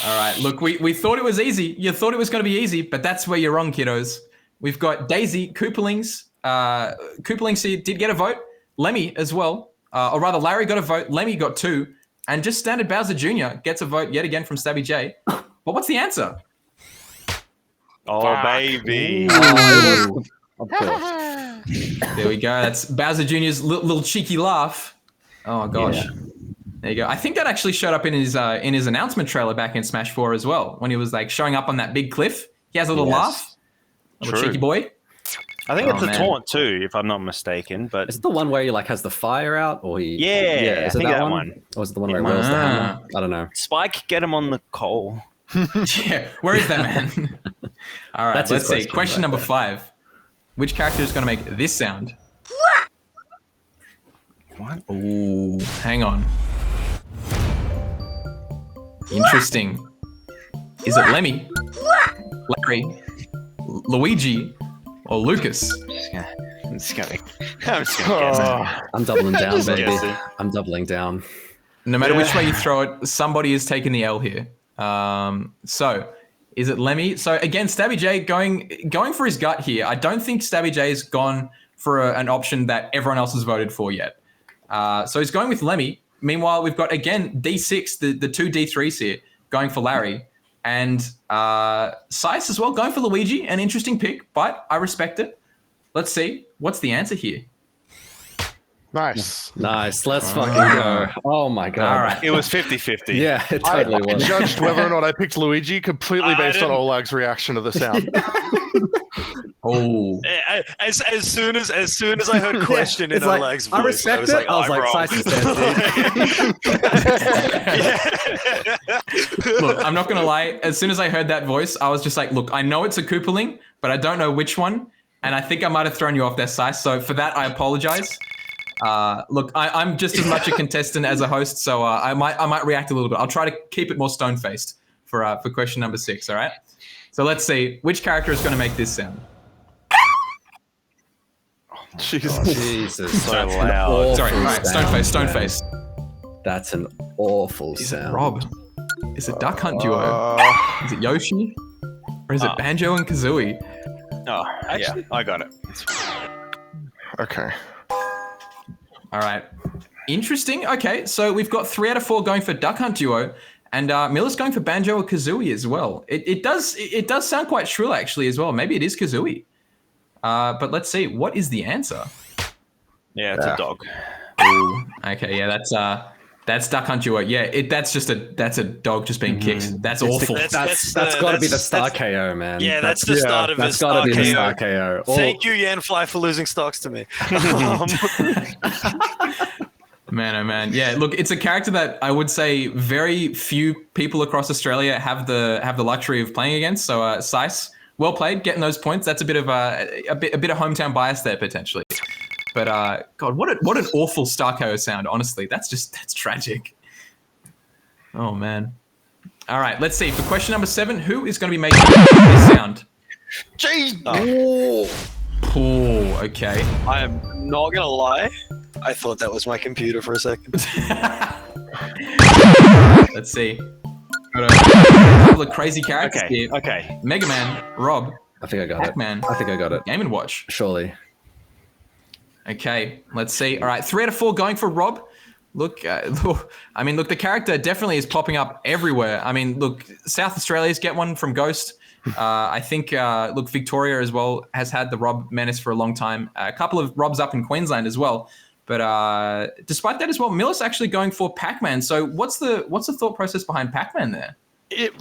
All right, look, we thought it was easy. You thought it was going to be easy, but that's where you're wrong, kiddos. We've got Daisy, Koopalings. Koopalings did get a vote. Lemmy as well. Or rather, Larry got a vote. Lemmy got 2. And just standard Bowser Jr. gets a vote yet again from StabbyJ. But what's the answer? Oh, baby. Of course. There we go. That's Bowser Jr.'s little cheeky laugh. Oh, gosh. Yeah. There you go. I think that actually showed up in his announcement trailer back in Smash 4 as well, when he was like showing up on that big cliff. He has a little Yes. laugh. Little True. cheeky boy. I think Oh, it's a man. taunt too, if I'm not mistaken. But Is it the one where he like has the fire out, or he? Yeah, I is it think that that one? one. Or is it the one where he whirls the hammer? I don't know. Spike, get him on the coal. Yeah, where is that man? All right, That's his let's see. question Question right number there. 5. Which character is going to make this sound? What? Ooh, hang on. Interesting. Is it Lemmy, Larry, Luigi, or Lucas? I'm just gonna guess. I'm doubling down, Just baby. guessing. I'm doubling down. No matter which way you throw it, somebody is taking the L here. So, is it Lemmy? So again, StabbyJ going for his gut here. I don't think StabbyJ has gone for an option that everyone else has voted for yet. So he's going with Lemmy. Meanwhile, we've got again D6, the two D3s here, going for Larry, and Sice as well going for Luigi. An interesting pick, but I respect it. Let's see what's the answer here. Nice. Nice. Let's fucking go. Oh my god. All right. It was 50-50. Yeah, it totally I was. judged whether or not I picked Luigi completely based on didn't- Olag's reaction to the sound. Oh, As soon as I heard question in It's like, Oleg's I voice, respect it. I was like, Sice is dead, dude. look, I'm not gonna lie. As soon as I heard that voice, I was just like, look, I know it's a Koopaling, but I don't know which one, and I think I might have thrown you off there, Sice. So for that, I apologize. Look, I'm just as much a contestant as a host, so I might react a little bit. I'll try to keep it more stone-faced for question number 6. All right. So let's see which character is going to make this sound. Jesus. Jesus. So that's an loud. awful Sorry, all right, sound, stone-faced. man. That's an awful Is it sound. Rob? Is it Duck Hunt Duo? Is it Yoshi? Or is it Banjo and Kazooie? Oh, yeah, I got it. Okay. All right. Interesting. Okay, so we've got 3 out of 4 going for Duck Hunt Duo, and Milis going for Banjo or Kazooie as well. It does sound quite shrill actually as well. Maybe it is Kazooie. But let's see. What is the answer? Yeah, it's a dog. Ooh, okay, yeah, that's Duck Hunt Duo. Yeah, that's a dog just being kicked. That's awful. That's got to be the star KO, man. Yeah, that's the start of That's his got to be the star star KO. Thank you, Yanfly, for losing stocks to me. Man, oh man. Yeah, look, it's a character that I would say very few people across Australia have the luxury of playing against. So, Sice, well played, getting those points. That's a bit of hometown bias there potentially. But God, what an awful star KO sound. Honestly, that's tragic. Oh man. All right, let's see. For question number 7, who is going to be making this sound? Jeez. Oh, okay. I am not gonna lie. I thought that was my computer for a second. Let's see. Got a couple of crazy characters here. Okay. Mega Man, Rob, I think I got Pac-Man. it. I think I got it. Game & Watch. Surely. Okay, let's see. All right, 3 out of 4 going for Rob. Look, the character definitely is popping up everywhere. I mean, look, South Australia's get one from Ghost. I think, Victoria as well has had the Rob Menace for a long time. A couple of Robs up in Queensland as well. But despite that as well, Milis actually going for Pac-Man. So what's the thought process behind Pac-Man there? It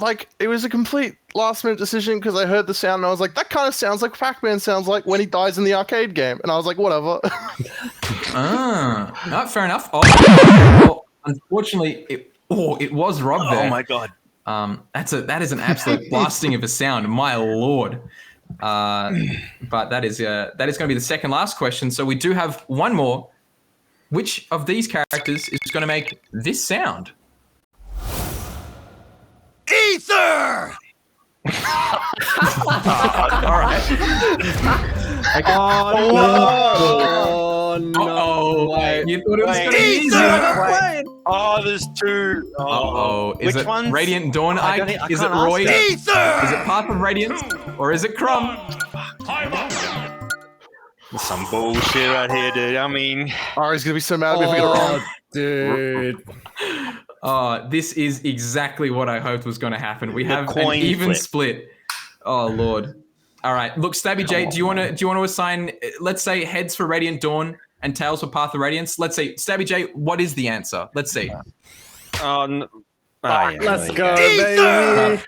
was a complete last minute decision because I heard the sound and I was like, that kind of sounds like Pac-Man sounds like when he dies in the arcade game. And I was like, whatever. No, fair enough. Well, unfortunately, it was Rob there. Oh my god. That is an absolute blasting of a sound, my lord. But that is going to be the second last question. So we do have one more. Which of these characters is going to make this sound? Ether! All right. Oh no! Wait, you thought it was going to be easy. Oh, there's 2. Uh-oh. Is Which it ones? Radiant Dawn I Ike? can't Is it ask Roy? that. Ether! Is it Path of Radiance? Or is it Crumb? Time up! Some bullshit right here, dude. I mean, Ari's gonna be so mad if we get it wrong. Dude. This is exactly what I hoped was going to happen. We have an coin even flip. split. Oh lord! All right, look, StabbyJ, do you want to assign? Let's say heads for Radiant Dawn and tails for Path of Radiance. Let's see, StabbyJ, what is the answer? Let's see. yeah, Let's there you go,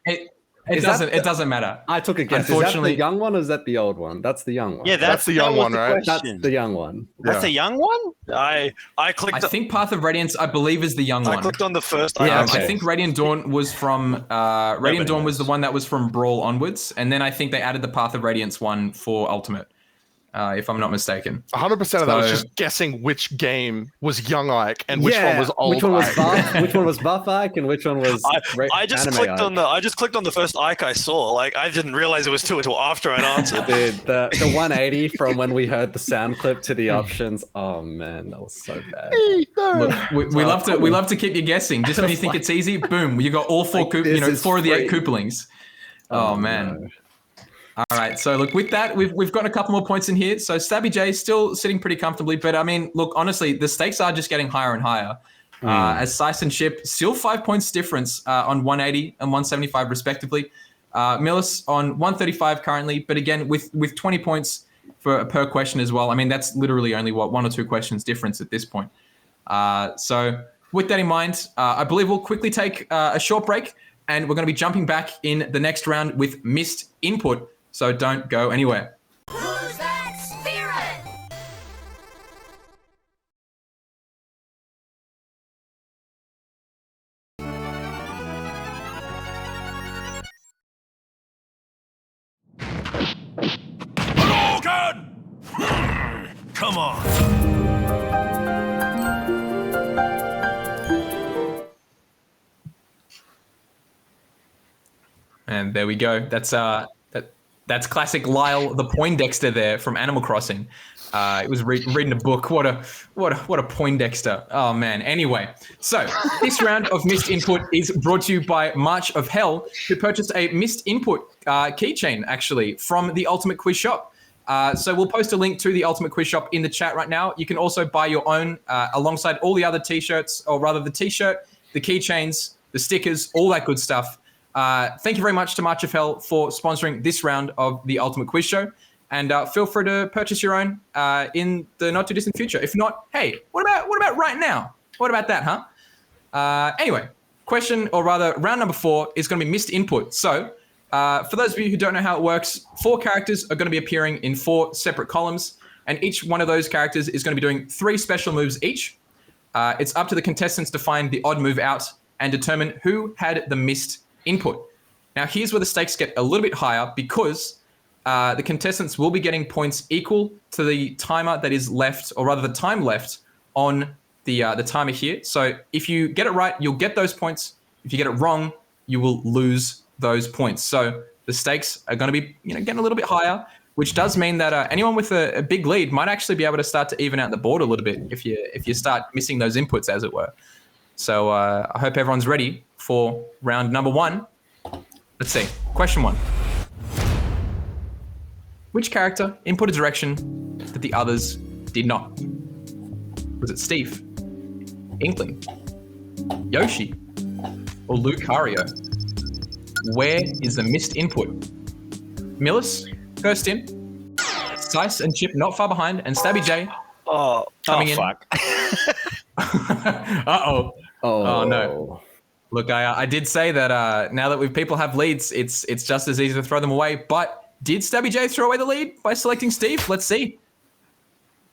baby. It doesn't matter. I took a guess. Is that Unfortunately- the young one or is that the old one? That's the young one. Yeah, That's the young that was one, the right? That's question. the young one. That's a young one? I clicked. I think Path of Radiance, I believe, is the young I one. clicked on the first. Yeah, icon. okay. I think Radiant Dawn was from Radiant Dawn was the one that was from Brawl onwards, and then I think they added the Path of Radiance one for Ultimate, if I'm not mistaken. 100% of that was So- just guessing which game was Young Ike and which one was old which one was Ike. buff, which one was buff Ike, and which one was I just anime clicked Ike. I just clicked on the first Ike I saw. Like I didn't realize it was two until after I'd answered. Dude, the 180 from when we heard the sound clip to the options. Oh man, that was so bad. Look, we love to keep you guessing. Just when you think it's easy, boom, you got all four Like, this is 4 of the 8 free. Koopalings. Oh man. no. All right, so look, with that, we've got a couple more points in here. So StabbyJ still sitting pretty comfortably, but I mean, look, honestly, the stakes are just getting higher and higher. As Sice and Chip still 5 points difference on 180 and 175 respectively. Milis on 135 currently, but again with 20 points per question as well. I mean, that's literally only 1 or 2 questions difference at this point. So with that in mind, I believe we'll quickly take a short break, and we're going to be jumping back in the next round with missed input. So don't go anywhere. Who's that spirit? Logan! Come on. And there we go. That's classic Lyle the Poindexter there from Animal Crossing. It was reading a book. What a Poindexter. Oh man. Anyway, so this round of missed input is brought to you by March of Hell, who purchased a missed input keychain actually from the Ultimate Quiz Shop. So we'll post a link to the Ultimate Quiz Shop in the chat right now. You can also buy your own alongside all the other t-shirts, or rather the t-shirt, the keychains, the stickers, all that good stuff. Thank you very much to March of Hell for sponsoring this round of the Ultimate Quiz Show. And feel free to purchase your own in the not too distant future. If not, hey, what about right now? What about that, huh? Anyway, question, or rather round number 4 is going to be missed input. So for those of you who don't know how it works, 4 characters are going to be appearing in 4 separate columns, and each one of those characters is going to be doing 3 special moves each. It's up to the contestants to find the odd move out and determine who had the missed input. Now, here's where the stakes get a little bit higher, because the contestants will be getting points equal to the timer that is left, or rather the time left on the timer here. So if you get it right, you'll get those points. If you get it wrong, you will lose those points. So the stakes are going to be getting a little bit higher, which does mean that anyone with a big lead might actually be able to start to even out the board a little bit if you start missing those inputs, as it were. So I hope everyone's ready for round number 1. Let's see. Question 1. Which character input a direction that the others did not? Was it Steve, Inkling, Yoshi, or Lucario? Where is the missed input? Milis, first in. Sice and Chip not far behind, and StabbyJ coming in. Fuck. Uh-oh. Oh no. Look, I did say that now that people have leads, it's just as easy to throw them away. But did StabbyJ throw away the lead by selecting Steve? Let's see.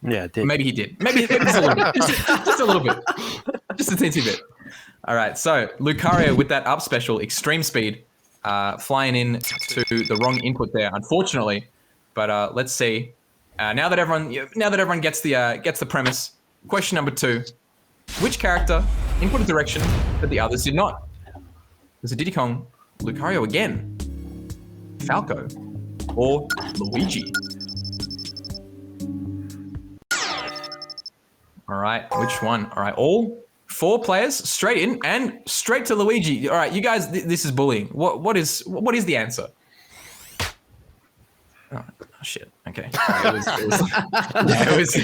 Yeah, it did. Maybe he did. Maybe just a little bit. Just a little bit. Just a teensy bit. All right. So Lucario with that up special, extreme speed, flying in to the wrong input there, unfortunately. But let's see. Now that everyone gets the premise. Question number 2. Which character input a direction that the others did not? Was it Diddy Kong, Lucario again, Falco, or Luigi? All right, which one? All right, all 4 players straight in and straight to Luigi. All right, you guys, this is bullying. What is the answer? Oh shit. Okay. It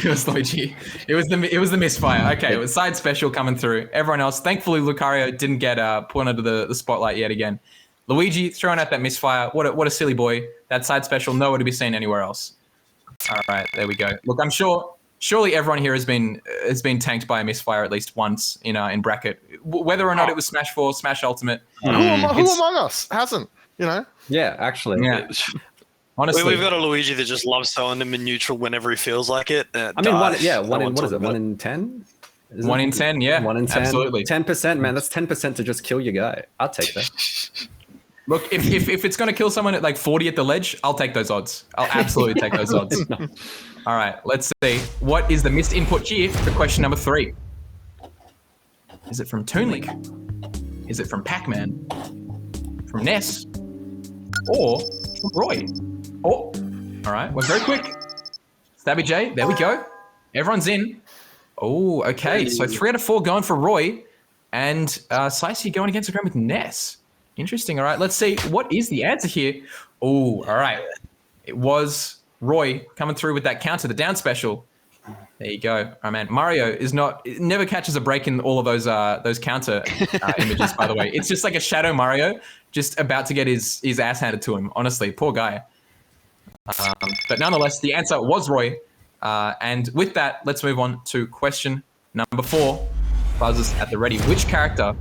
was Luigi. It was the misfire. Okay, it was side special coming through. Everyone else, thankfully, Lucario didn't get put under the spotlight yet again. Luigi throwing out that misfire. What a silly boy. That side special, nowhere to be seen anywhere else. All right, there we go. Look, I'm surely everyone here has been tanked by a misfire at least once in bracket, whether or not it was Smash 4, Smash Ultimate. Who among us hasn't? You know? Yeah, actually. Yeah. Honestly, We've got a Luigi that just loves throwing them in neutral whenever he feels like it. I mean, one in what is it? 1 in 10? 1 in 10, yeah. 1 in 10. Absolutely. 10%, man. That's 10% to just kill your guy. I'll take that. Look, if it's going to kill someone at like 40 at the ledge, I'll take those odds. I'll absolutely take those odds. All right, let's see. What is the missed input here for question number 3? Is it from Toonlink? Is it from Pac-Man? From Ness? Or from Roy? Oh, all right, we're very quick. StabbyJ, there we go. Everyone's in. Oh, okay. So 3 out of 4 going for Roy, and Sice going against the ground with Ness. Interesting. All right, let's see. What is the answer here? Oh, all right. It was Roy coming through with that counter, the down special. There you go. Oh man, Mario it never catches a break in all of those counter images. By the way, it's just like a shadow Mario just about to get his ass handed to him. Honestly, poor guy. But nonetheless, the answer was Roy. And with that, let's move on to question number 4. Buzzers at the ready. Which character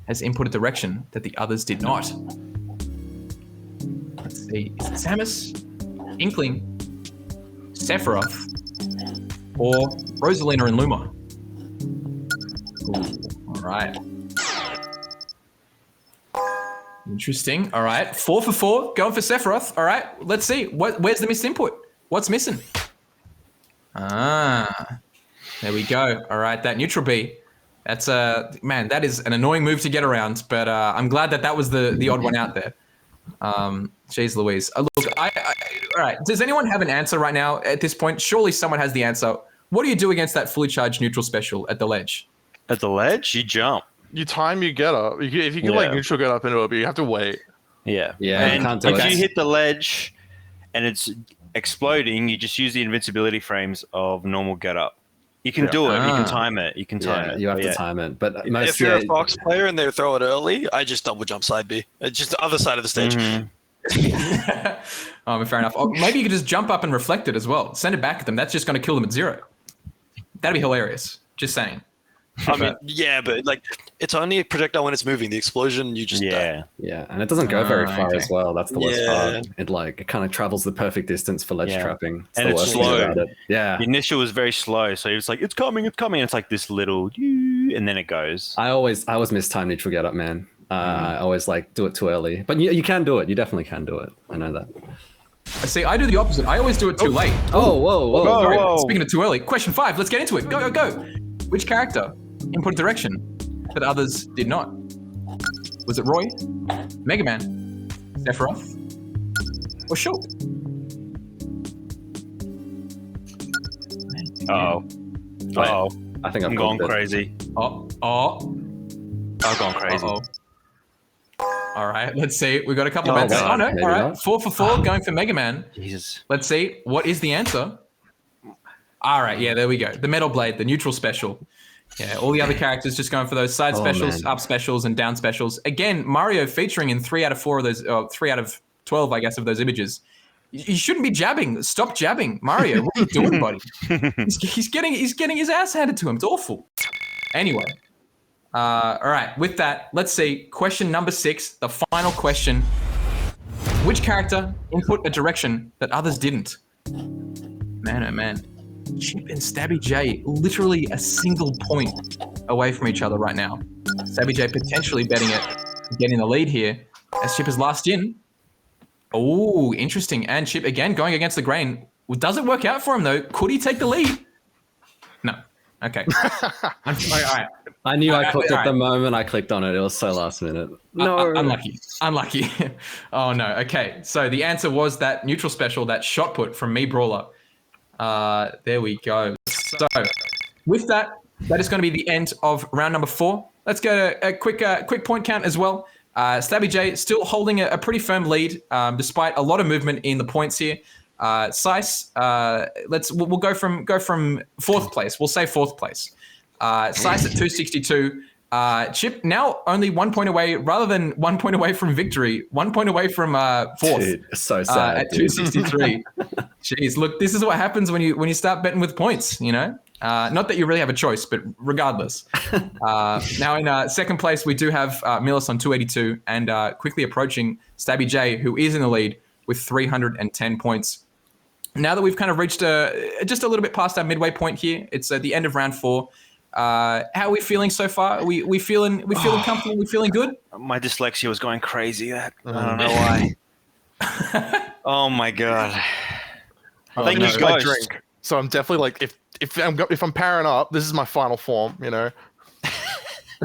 has input a direction that the others did not? Let's see. Is it Samus, Inkling, Sephiroth, or Rosalina and Luma? Ooh, all right. Interesting. All right. 4 for 4. Going for Sephiroth. All right. Let's see. Where's the missed input? What's missing? There we go. All right. That neutral B. That's man, that is an annoying move to get around, but I'm glad that was the odd one out there. Jeez Louise. Look, all right. Does anyone have an answer right now at this point? Surely someone has the answer. What do you do against that fully charged neutral special at the ledge? At the ledge, you jump. You time your get up. If you can like neutral get up into it, but you have to wait. Yeah. Yeah. And if you hit the ledge and it's exploding, you just use the invincibility frames of normal get up. You can do it. You can time it. You can time it. You have to time it. But if you're a Fox player and they throw it early, I just double jump side B. It's just the other side of the stage. Fair enough. Or maybe you could just jump up and reflect it as well. Send it back at them. That's just going to kill them at 0. That'd be hilarious. Just saying. I mean, yeah, but like it's only a projectile when it's moving. The explosion, you just die. Yeah, and it doesn't go very far as well. That's the worst part. It kind of travels the perfect distance for ledge trapping. And it's slow. Yeah, the initial was very slow, so he was like, "It's coming, it's coming." And it's like this little, and then it goes. I always miss time neutral get up, man. I always like do it too early, but you can do it. You definitely can do it. I know that. See, I do the opposite. I always do it too late. Whoa. Speaking of too early, question 5. Let's get into it. Go. Which character input a direction that others did not? Was it Roy, Mega Man, Sephiroth, or Shulk? I think I'm going crazy. Oh. I've gone crazy. All right, let's see. We've got a couple of answers. God. No. Maybe All right, not. 4 for 4, going for Mega Man. Jesus. Let's see. What is the answer? All right, yeah, there we go. The Metal Blade, the neutral special. Yeah, all the other characters just going for those side specials, up specials, and down specials. Again, Mario featuring in 3 out of 4 of those, 3 out of 12, I guess, of those images. You shouldn't be jabbing. Stop jabbing, Mario. What are you doing, buddy? He's getting his ass handed to him. It's awful. Anyway, all right. With that, let's see. Question number 6, the final question. Which character input a direction that others didn't? Man, oh man. Chip and StabbyJ literally a single point away from each other right now. StabbyJ potentially betting it, getting the lead here as Chip is last in. Oh, interesting. And Chip again going against the grain. Well, does it work out for him though? Could he take the lead? No. Okay. All right. I knew I clicked at the moment I clicked on it. It was so last minute. No. Unlucky. Oh no. Okay. So the answer was that neutral special, that shot put from Me Brawler. There we go. So with that is going to be the end of round number 4. Let's go to a quick point count as well. StabbyJ still holding a pretty firm lead, despite a lot of movement in the points here. Sice, we'll go from 4th place. We'll say 4th place. Sice at 262. Chip now only 1 point away, rather than 1 point away from victory, 1 point away from 4th. Dude, so sad. At 263. Jeez, look, this is what happens when you start betting with points. You know, Not that you really have a choice, but regardless. Now in second place, we do have Milis on 282 and quickly approaching StabbyJ, who is in the lead with 310 points. Now that we've kind of reached just a little bit past our midway point here, it's at the end of round 4. How are we feeling so far? We feeling comfortable? We feeling good? My dyslexia was going crazy. I don't know why. Oh my god! Thank you, I guys. drink, so I'm definitely like, if I'm powering up, this is my final form. You know.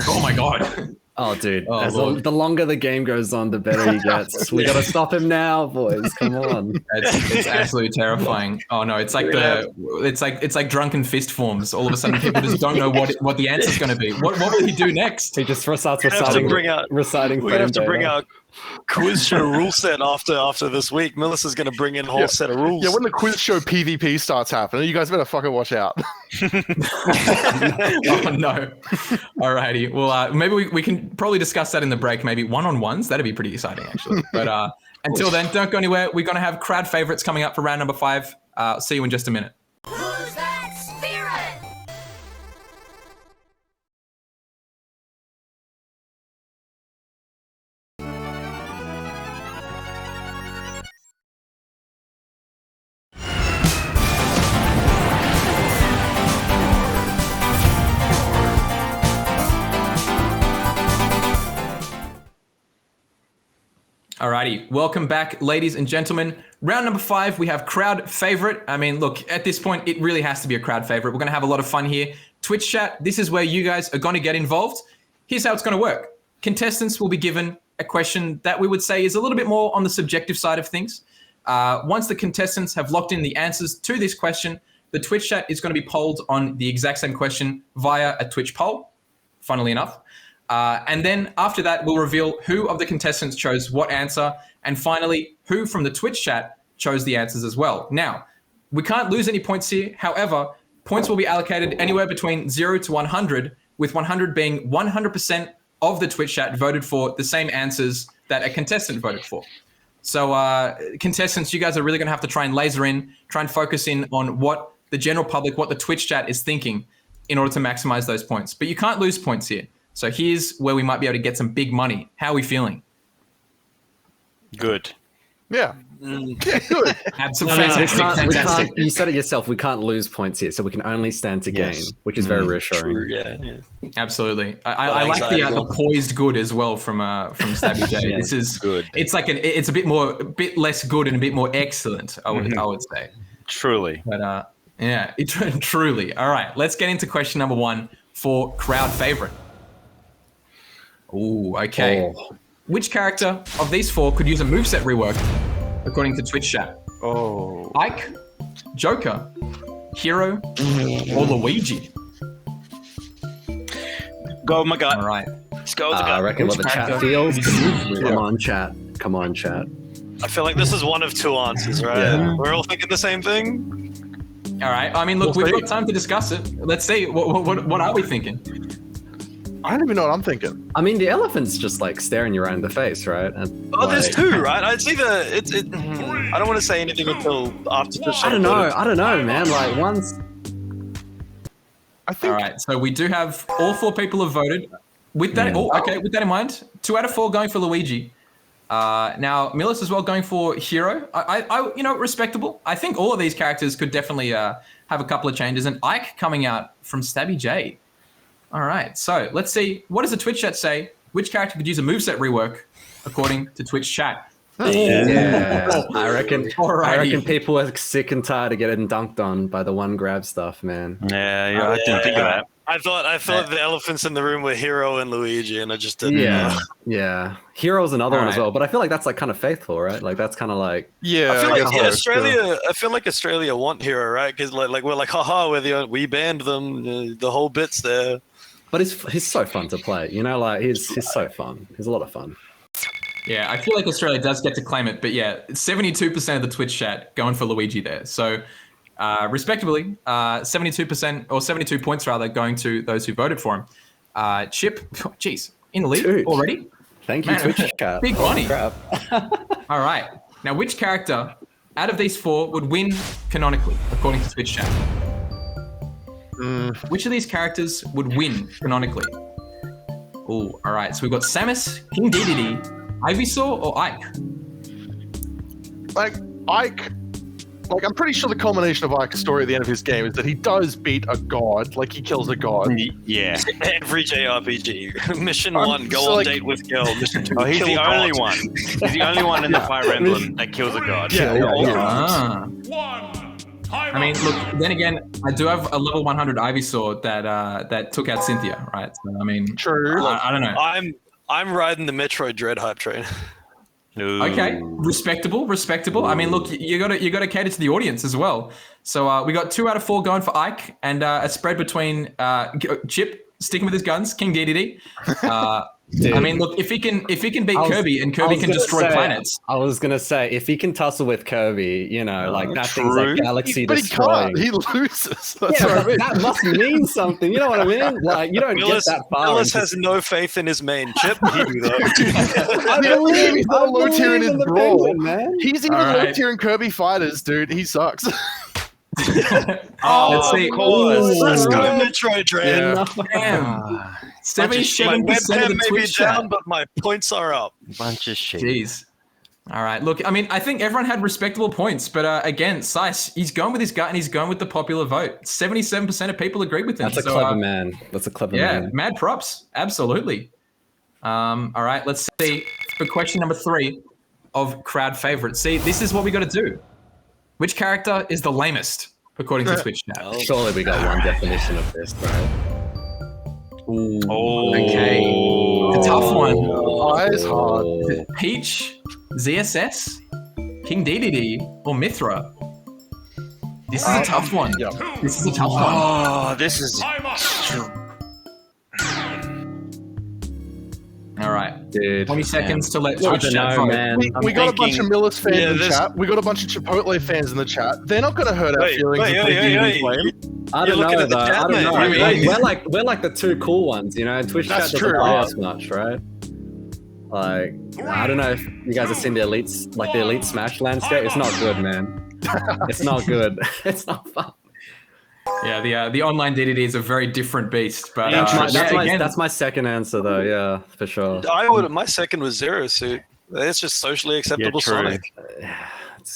Oh my god! Oh, dude. Oh, The longer the game goes on, the better he gets. We gotta stop him now, boys. Come on. It's absolutely terrifying. Oh no, it's like it's like drunken fist forms. All of a sudden, people just don't know what the answer's going to be. What will he do next? He just starts We're gonna have to bring data. out quiz show rule set after this week. Melissa's going to bring in a whole set of rules. Yeah, when the quiz show PvP starts happening, you guys better fucking watch out. Oh no! Alrighty. Well, maybe we can probably discuss that in the break. Maybe one-on-ones. That'd be pretty exciting, actually. But until then, don't go anywhere. We're going to have crowd favorites coming up for round number 5. See you in just a minute. Who's that spirit? Alrighty, welcome back, ladies and gentlemen. Round number 5, we have crowd favorite. I mean, look, at this point, it really has to be a crowd favorite. We're going to have a lot of fun here. Twitch chat, this is where you guys are going to get involved. Here's how it's going to work. Contestants will be given a question that we would say is a little bit more on the subjective side of things. Once the contestants have locked in the answers to this question, the Twitch chat is going to be polled on the exact same question via a Twitch poll, funnily enough. And then after that, we'll reveal who of the contestants chose what answer. And finally, who from the Twitch chat chose the answers as well. Now, we can't lose any points here. However, points will be allocated anywhere between 0 to 100, with 100 being 100% of the Twitch chat voted for the same answers that a contestant voted for. So contestants, you guys are really going to have to try and laser in, try and focus in on what the general public, what the Twitch chat is thinking in order to maximize those points. But you can't lose points here. So here's where we might be able to get some big money. How are we feeling? Good. Yeah. Yeah, good. Fantastic. You said it yourself. We can't lose points here, so we can only stand to gain, which is very reassuring. True, yeah. Absolutely. I like the poised good as well from StabbyJ. Yeah, this is good. It's like it's a bit less good and a bit more excellent. I would say. Truly. But yeah, truly. All right, let's get into question number 1 for crowd favorite. Ooh, okay. Oh. Which character of these 4 could use a moveset rework, according to Twitch chat? Oh. Ike, Joker, Hero, or Luigi? Go, my God. All right. Let's go. I reckon what the chat character? feels. Come on, chat. Come on, chat. I feel like this is one of 2 answers, right? Yeah. We're all thinking the same thing. All right. I mean, look, We'll we've see. got time to discuss it. Let's see. What are we thinking? I don't even know what I'm thinking. I mean, the elephant's just like staring you right in the face, right? And, Oh, there's like, 2, right? It's either I don't want to say anything until after the show. I don't know, man. Like once. I think All right. So we do have all 4 people have voted. With that, with that in mind, 2 out of 4 going for Luigi. Now Milis as well going for Hero. I respectable. I think all of these characters could definitely have a couple of changes. And Ike coming out from StabbyJ. All right, so let's see. What does the Twitch chat say? Which character could use a moveset rework, according to Twitch chat? Yeah, I reckon Alrighty. people are sick and tired of getting dunked on by the one grab stuff, man. Yeah, I didn't think of that. I thought the elephants in the room were Hero and Luigi, and I just didn't. Yeah. Hero's another one as Alright. well, but I feel like that's like kind of faithful, right? Like that's kind of like yeah. I feel I like guess so, Australia. I feel like Australia want Hero, right? Because like we're like, haha, we banned them. The whole bit's there. but he's so fun to play, you know, like he's so fun. He's a lot of fun. Yeah, I feel like Australia does get to claim it, but yeah, 72% of the Twitch chat going for Luigi there. So, respectively, 72% or 72 points rather going to those who voted for him. Chip, geez, in the lead Dude. already? Thank you, Man, Twitch chat. big money. Crap. All right. Now, which character out of these 4 would win canonically, according to Twitch chat? Which of these characters would win canonically? Oh, all right. So we've got Samus, King Dedede, Ivysaur, or Ike? Like Ike, like I'm pretty sure the culmination of Ike's story at the end of his game is that he does beat a god, like he kills a god. Yeah. Every JRPG. Mission 1, go so, on like- date with girl. Mission 2, Oh, he's kill the god. only one. He's the only one in the Fire Emblem that kills a god. Ah. One. Time I mean, up. look. Then again, I do have a level 100 Ivysaur that took out Cynthia, right? So I mean, True. I don't know. I'm riding the Metroid Dread hype train. Okay, respectable. I mean, look, you got to cater to the audience as well. So we got 2 out of 4 going for Ike, and a spread between Chip sticking with his guns, King Dedede. I mean, look, if he can beat Kirby and Kirby can destroy planets. I was gonna say, if he can tussle with Kirby, you know, like that thing's true. like galaxy But he destroying. can't. He loses. That's Yeah, what I but mean. that must mean something. You know what I mean? Like, you don't get that far. Milis into- has no faith in his main. Chip, he do though. I Yeah, believe, he's not I a low tier in believe his in the brawl. penguin, man. He's even All low right. tier in Kirby Fighters, dude. He sucks. Let's see. Of course. Let's go Ooh. Metroid Dread. Yeah. Damn. My 77% of webcam the may be Twitch chat. down, but my points are up. Bunch of shit. Jeez. All right. Look, I mean, I think everyone had respectable points, but again, Sice, he's going with his gut and he's going with the popular vote. 77% of people agree with him. That's a So, clever man. That's a clever Yeah, man. mad props. Absolutely. All right, let's see for question number 3 of crowd favorites. See, this is what we got to do. Which character is the lamest, according to Twitch chat? Surely we got one definition of this, right? Ooh, Oh. okay. It's a tough one. Eyes hard. Is it Peach, ZSS, King Dedede, or Mithra? This is a tough one. Yeah. This is a tough one. Oh, this is. Time up. All right. Dude. 20 seconds to let I Twitch don't chat know, vote. man. We got a bunch of Milis fans Yeah, in the this- chat. We got a bunch of Chipotle fans in the chat. They're not going to hurt our Wait, feelings wait, if they wait, do wait, this wait. lame. I You're don't looking know at the though. chat, I don't mate. know. I mean- We're like the 2 cool ones, you know. Twitch chat That's doesn't true, play yeah. us much, right? Like, I don't know if you guys have seen the elites, like the elite Smash landscape. It's not good, man. It's not good. It's not fun. Yeah, the online DDD is a very different beast. But That's my second answer, though. Yeah, for sure. My second was Zero Suit. It's just socially acceptable true. Sonic.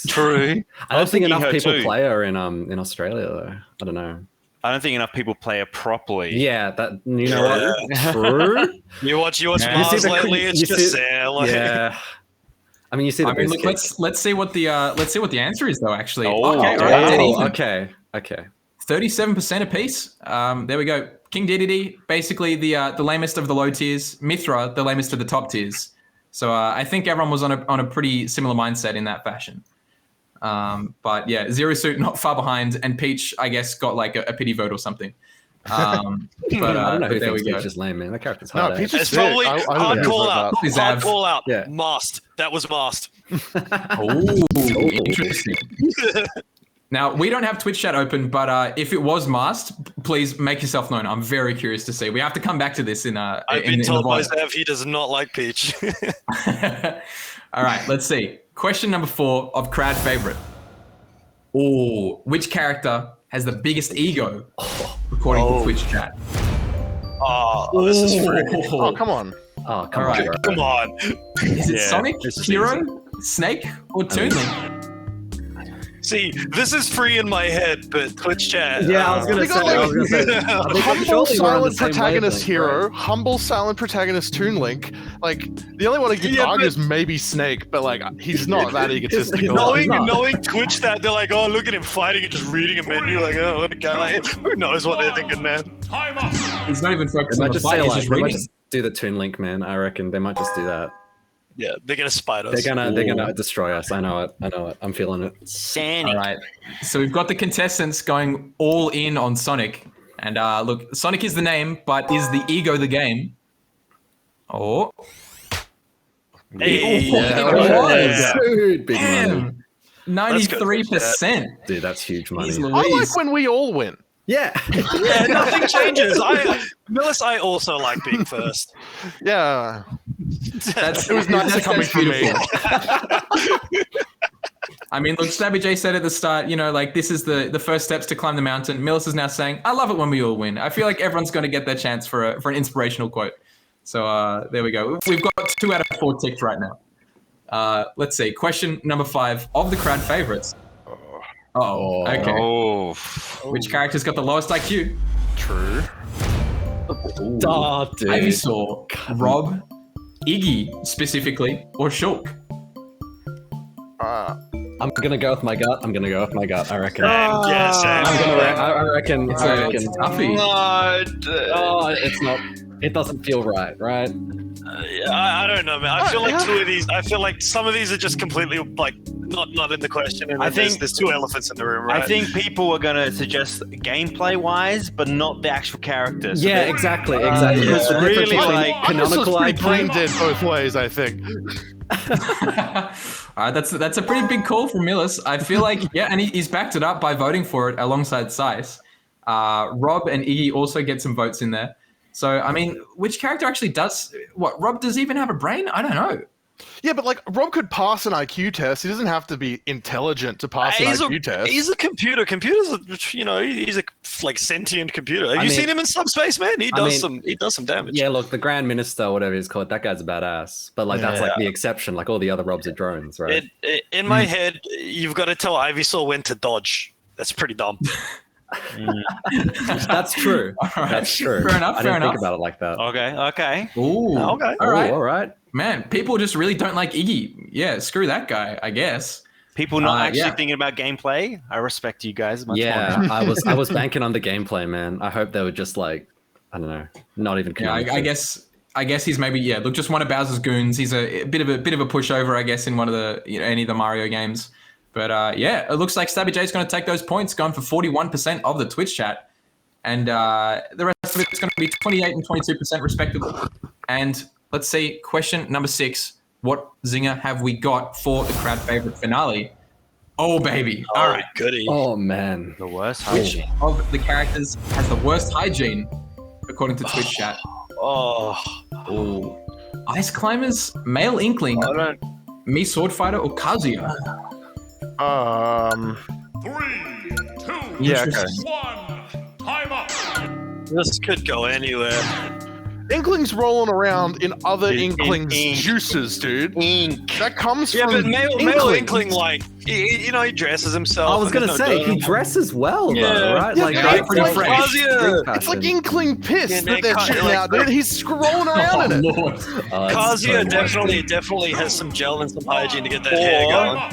True. I don't think thinking enough her people too. play her in Australia, though. I don't know. I don't think enough people play it properly. Yeah, that you know what? True. You watch Yeah. Mars You see the- lately, it's you just see- there. Like, Yeah. I mean, you see the I mean, boost look, kick. let's see what the answer is though. Actually, Oh, okay, oh, all right, dead Oh, even. okay. 37% apiece. There we go. King Dedede, basically the lamest of the low tiers. Mithra, the lamest of the top tiers. So I think everyone was on a pretty similar mindset in that fashion. But yeah, Zero Suit not far behind, and Peach, I guess, got like a pity vote or something. But I don't know who there we thinks go. Peach is lame, man. That character's No, hard. Peach eh? is it's sick. probably I hard would call agree out. with that. Hard call out. Yeah. Mast. That was Mast. Oh, interesting. Now, we don't have Twitch chat open, but if it was masked, please make yourself known. I'm very curious to see. We have to come back to this in I've in been the told by vote. Zev he does not like Peach. All right, let's see. Question number 4 of crowd favorite. Oh, which character has the biggest ego, according to Twitch chat? Oh, this is free. Oh, come on. Oh, come All on, right. bro. Come on. Is it Yeah, Sonic, this is Hero, Snake, or Toon Link? See, this is free in my head, but Twitch chat. Yeah, I was gonna We got, say. I like, was gonna say. Humble surely we're on the silent same protagonist wavelength, hero, right? humble silent protagonist Toon Link. Like the only one I could Yeah, argue but- is maybe Snake, but like he's not that egotistical. No, Knowing Twitch that they're like, oh, look at him fighting and just reading a menu, like, oh, what a guy. Like, who knows what they're thinking, man? Time up. He's not even They focused on might the just fight, say he's like, just they might reading. just do the Toon Link, man. I reckon they might just do that. Yeah, they're gonna spite us. They're gonna destroy us. I know it. I'm feeling it. Sonic. All right. So we've got the contestants going all in on Sonic. And look, Sonic is the name, but is the ego the game? Oh. Hey, Yeah, yeah. it was. Dude, big money. Damn. Let's go, 93%. Dude, that's huge money. Jeez I Louise. like when we all win. Yeah. Yeah, nothing changes. Milis, I also like being first. Yeah, That's, it was nicer that's coming from me. beautiful. I mean, look, StabbyJ said at the start, like this is the first steps to climb the mountain. Milis is now saying, I love it when we all win. I feel like everyone's going to get their chance for an inspirational quote. So there we go. We've got 2 out of 4 ticked right now. Let's see. Question number 5 of the crowd favorites. Oh, okay. Oh, Which character's got the lowest IQ? True. Oh, dude. Ivysaur, Rob, Iggy specifically, or Shulk? I'm gonna go with my gut. I reckon. Yes, I reckon. It's a toughie. Oh, it's not. It doesn't feel right? I don't know, man. I feel like 2 of these. I feel like some of these are just completely like not in the question. And I think there's 2 elephants in the room, right? I think people are going to suggest gameplay-wise, but not the actual characters. Yeah, exactly. It's The really difference between like canonical pretty brain IQ. dead both ways, I think. All right, that's a pretty big call from Milis. I feel like, yeah, and he's backed it up by voting for it alongside Sice. Rob and Iggy also get some votes in there. So, I mean, which character actually does what? Rob does he even have a brain? I don't know. Yeah, but like Rob could pass an IQ test. He doesn't have to be intelligent to pass an IQ test. He's a computer. Computers, he's a like sentient computer. Have you seen him in subspace, man? He does some damage. Yeah, look, the Grand Minister, whatever he's called, that guy's a badass. But like that's like the exception. Like all the other Robs are drones, right? In my head, you've got to tell Ivysaur when to dodge. That's pretty dumb. That's true. Right. That's true. Fair enough. I didn't think about it like that. Okay. Ooh. Okay. All right. All right. Man, people just really don't like Iggy. Yeah, screw that guy, I guess. People not actually thinking about gameplay. I respect you guys much more. I was banking on the gameplay, man. I hope they were just like, I don't know, not even. Yeah, I guess he's maybe look, just one of Bowser's goons. He's a bit of a pushover, I guess, in one of the any of the Mario games. But it looks like StabbyJ is going to take those points, going for 41% of the Twitch chat, and the rest of it's going to be 28 and 22% respectively. And let's see, question number 6. What zinger have we got for the crowd favorite finale? Oh, baby. All right. Goody. Oh, man. The worst. Which of the characters has the worst hygiene, according to Twitch chat? Oh. Ice Climbers, Male Inkling, Me Sword Fighter, or Kazuya? 3, 2, Yeah, okay. 1. Time up. This could go anywhere. Inkling's rolling around in other Ink. Inklings' juices, dude. That comes Yeah, from but male Inkling, like, he dresses himself. I was going to say, he dresses well, though, right? Yeah, like, yeah, that's it's like fresh. Kazuya. It's like Inkling piss Yeah, that they're shooting out, dude. He's scrolling around in it. Lord. Kazuya definitely has some gel and some hygiene to get that hair going.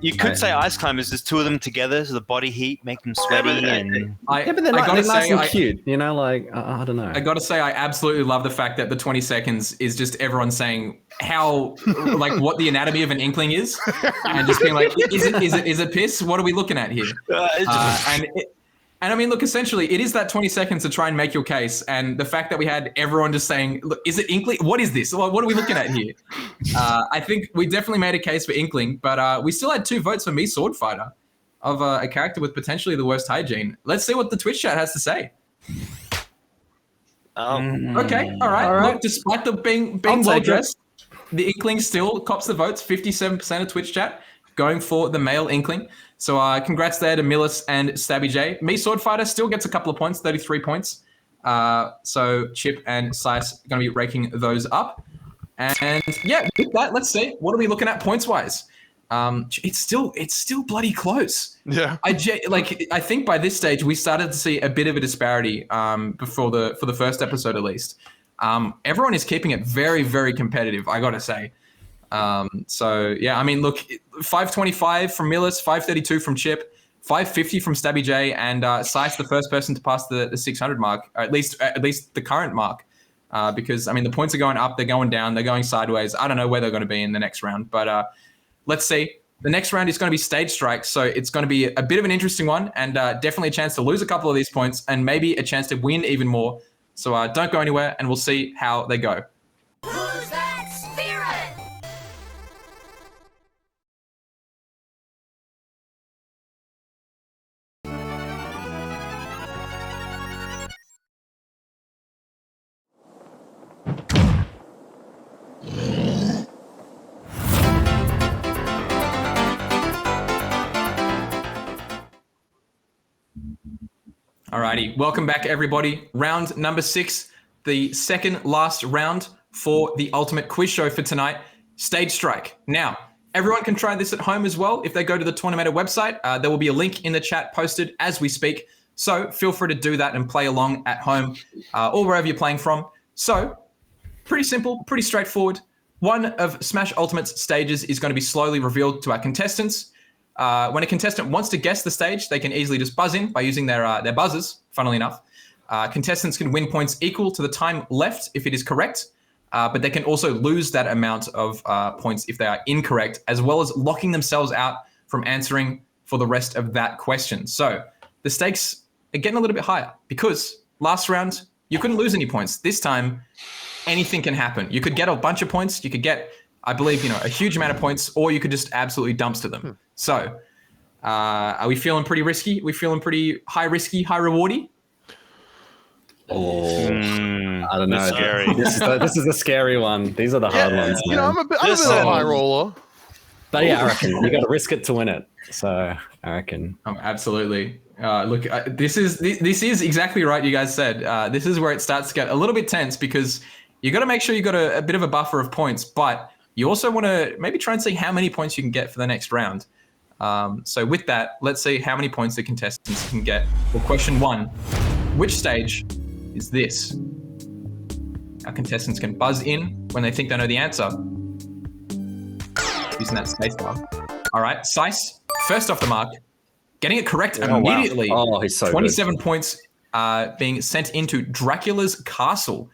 You could say Ice Climbers. There's 2 of them together, so the body heat make them sweaty. And Yeah, but they're nice and cute, you know, like, I don't know. I gotta say, I absolutely love the fact that the 20 seconds is just everyone saying how, like, what the anatomy of an Inkling is, and just being like, is it piss? What are we looking at here? And I mean, look, essentially, it is that 20 seconds to try and make your case, and the fact that we had everyone just saying, look, is it Inkling? What is this? What are we looking at here? I think we definitely made a case for Inkling, but we still had 2 votes for Me Sword Fighter of a character with potentially the worst hygiene. Let's see what the Twitch chat has to say. Okay, all right. Look, despite the being well dressed, the Inkling still cops the votes. 57% of Twitch chat going for the male Inkling. So congrats there to Milis and StabbyJ. Me Sword Fighter still gets a couple of points, 33 points. So Chip and Sice are going to be raking those up. And yeah, with that, let's see. What are we looking at points wise? It's still bloody close. Yeah. I think by this stage we started to see a bit of a disparity for the first episode at least. Everyone is keeping it very, very competitive, I gotta say. So yeah, I mean, look, 525 from Milis, 532 from Chip, 550 from StabbyJ, and Sice the first person to pass the 600 mark, or at least the current mark. Because I mean, the points are going up, they're going down, they're going sideways. I don't know where they're going to be in the next round, but let's see. The next round is going to be stage strikes, so it's going to be a bit of an interesting one, and definitely a chance to lose a couple of these points, and maybe a chance to win even more. So don't go anywhere, and we'll see how they go. Who's that spirit? Alrighty, welcome back everybody. Round number 6, the second last round for the ultimate quiz show for tonight, Stage Strike. Now, everyone can try this at home as well. If they go to the Tournamento website, there will be a link in the chat posted as we speak. So feel free to do that and play along at home or wherever you're playing from. So pretty simple, pretty straightforward. One of Smash Ultimate's stages is going to be slowly revealed to our contestants. When a contestant wants to guess the stage, they can easily just buzz in by using their buzzers, funnily enough. Contestants can win points equal to the time left if it is correct, but they can also lose that amount of points if they are incorrect, as well as locking themselves out from answering for the rest of that question. So the stakes are getting a little bit higher because last round, you couldn't lose any points. This time, anything can happen. You could get a bunch of points. You could get, I believe, a huge amount of points, or you could just absolutely dumpster them. So are we feeling pretty risky? Are we feeling pretty high risky, high rewardy? Oh, I don't know. Scary. This is a scary one. These are the hard ones. Man. I'm a bit of a high roller. But yeah, I reckon you got to risk it to win it. So I reckon. Absolutely. Look, this is exactly right. You guys said this is where it starts to get a little bit tense because you got to make sure you got a bit of a buffer of points, but you also want to maybe try and see how many points you can get for the next round. So with that, let's see how many points the contestants can get. For question 1, which stage is this? Our contestants can buzz in when they think they know the answer using that space bar. All right, Sice, first off the mark, getting it correct immediately. Wow. Oh, he's so 27 points being sent into Dracula's castle.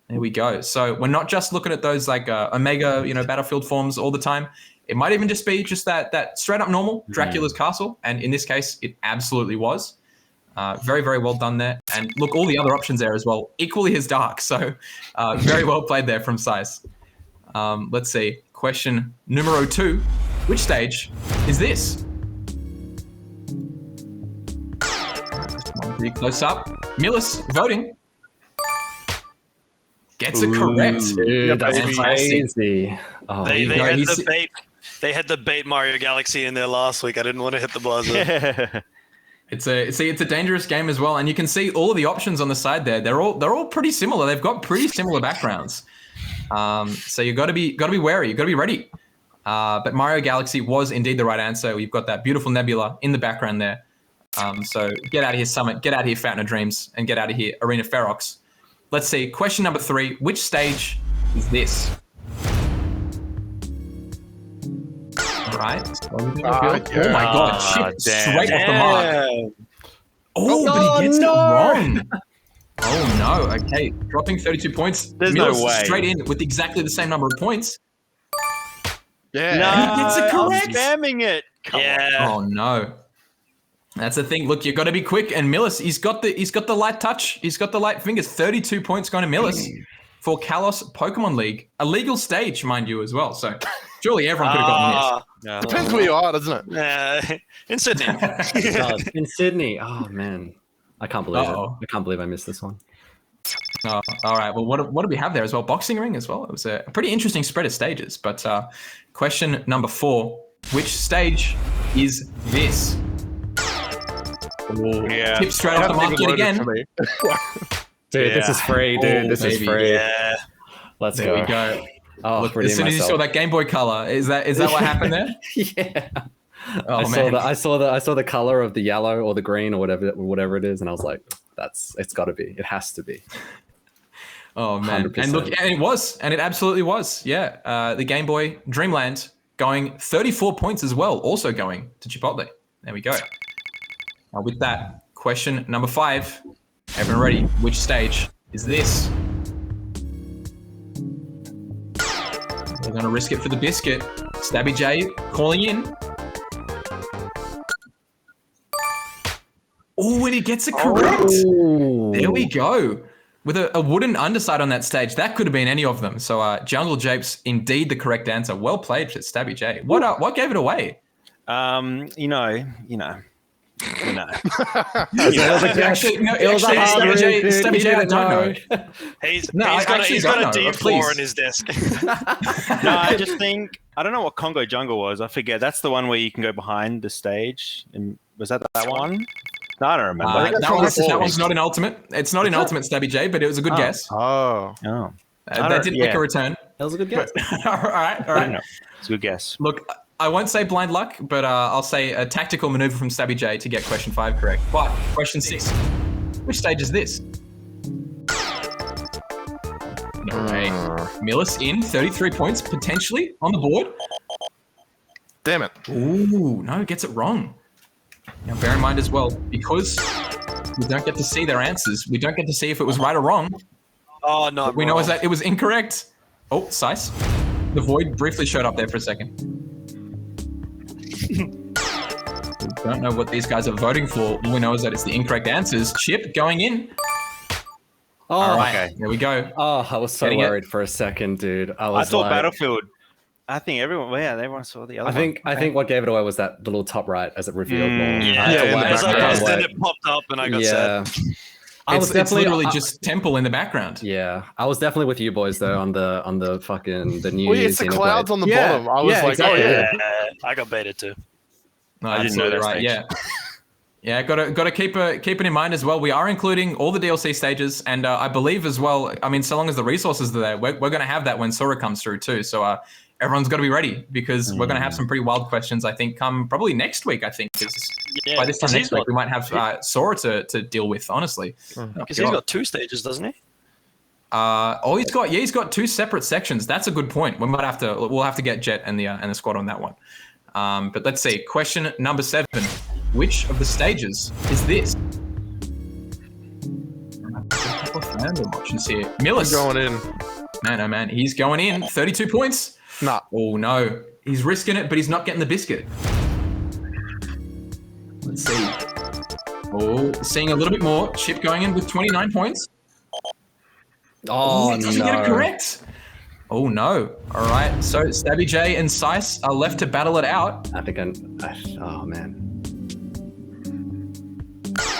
There we go. So we're not just looking at those like Omega, Battlefield forms all the time. It might even just be just that straight up normal Dracula's castle. And in this case, it absolutely was. Very, very well done there. And look, all the other options there as well, equally as dark. So very well played there from Sice. Let's see. Question numero 2. Which stage is this? Pretty close up. Milis voting. Gets it correct. Dude, that's crazy. Oh, They had the bait Mario Galaxy in there last week. I didn't want to hit the buzzer. It's a dangerous game as well, and you can see all of the options on the side there. They're all pretty similar. They've got pretty similar backgrounds. So you got to be wary. You got to be ready. But Mario Galaxy was indeed the right answer. We've got that beautiful nebula in the background there. So get out of here, Summit. Get out of here, Fountain of Dreams, and get out of here, Arena Ferox. Let's see. Question number 3. Which stage is this? All right. Oh my God. Shit. Straight off the mark. Oh, but he gets it wrong. Oh, no. Okay. Dropping 32 points. There's Milos no way. Straight in with exactly the same number of points. Yeah. No, He gets it correct. I'm spamming it. Come on. Oh, no. That's the thing. Look, you've got to be quick. And Milis, he's got the light touch. He's got the light fingers. 32 points going to Milis for Kalos Pokemon League. A legal stage, mind you, as well. So surely everyone could have gotten this. Depends where you are, doesn't it? In Sydney. It does. In Sydney. Oh man, I can't believe it. I can't believe I missed this one. Oh, all right. Well, what do we have there as well? Boxing ring as well. It was a pretty interesting spread of stages. But question number 4: which stage is this? Yeah. Tip straight off the mark yet again. Dude, this is free, dude. This is free. Yeah. Let's There go. we go. Oh, Look, as soon as you saw that Game Boy Color, is that what happened there? Yeah. Oh, I saw the color of the yellow or the green or whatever it is, and I was like, it's got to be. It has to be. Oh man. 100%. And look, and it was, and it absolutely was. Yeah. The Game Boy Dreamland going 34 points as well, also going to Chipotle. There we go. With that, question number 5. Everyone ready? Which stage is this? We're going to risk it for the biscuit. StabbyJ calling in. Oh, and he gets it correct. Ooh. There we go. With a wooden underside on that stage. That could have been any of them. So Jungle Japes, indeed the correct answer. Well played for StabbyJ. What gave it away? StabbyJ, I don't know. He's I got actually a don't know, deep please. floor on his desk. No, I just think I don't know what Congo Jungle was. I forget. That's the one where you can go behind the stage. And was that one? No, I don't remember. That one's not in Ultimate. It's not in Ultimate, StabbyJ, but it was a good guess. Oh. That didn't make a return. That was a good guess. all right. It's a good guess. Look, I won't say blind luck, but I'll say a tactical maneuver from StabbyJ to get question 5 correct. But question 6, which stage is this? No way. Milis in 33 points, potentially on the board. Damn it. Ooh, no, gets it wrong. Now bear in mind as well, because we don't get to see their answers, we don't get to see if it was right or wrong. Oh, no. What we know is that it was incorrect. Oh, Sice. The void briefly showed up there for a second. We don't know what these guys are voting for. All we know is that it's the incorrect answers. Chip going in. Oh, All right, okay. there we go. Oh, I was so Getting it? worried for a second, dude. I thought Battlefield. I think everyone saw the other one. I think what gave it away was that little top right as it revealed more. As I pressed it, it popped up and I got sad. It's literally just Temple in the background. Yeah, I was definitely with you boys though on the fucking the news. Well, it's the clouds on the bottom. I was like, exactly. oh yeah. I got baited too. No, I didn't know that right. stage. Yeah, got to keep it in mind as well. We are including all the DLC stages, and I believe as well. I mean, so long as the resources are there, we're going to have that when Sora comes through too. So everyone's got to be ready because we're going to have some pretty wild questions. I think come probably next week. I think by this time next week we might have Sora to deal with. Honestly, because he's got 2 stages, doesn't he? He's got 2 separate sections. That's a good point. We'll have to get Jet and the squad on that one. But let's see. Question number 7. Which of the stages is this? A couple of random options here. Milis. Going in. Man, oh man, he's going in. 32 points. Nah. Oh no, he's risking it, but he's not getting the biscuit. Let's see. Oh, seeing a little bit more. Chip going in with 29 points. Oh, he doesn't get it correct. Oh no. All right. So StabbyJ and Sice are left to battle it out. I think oh man.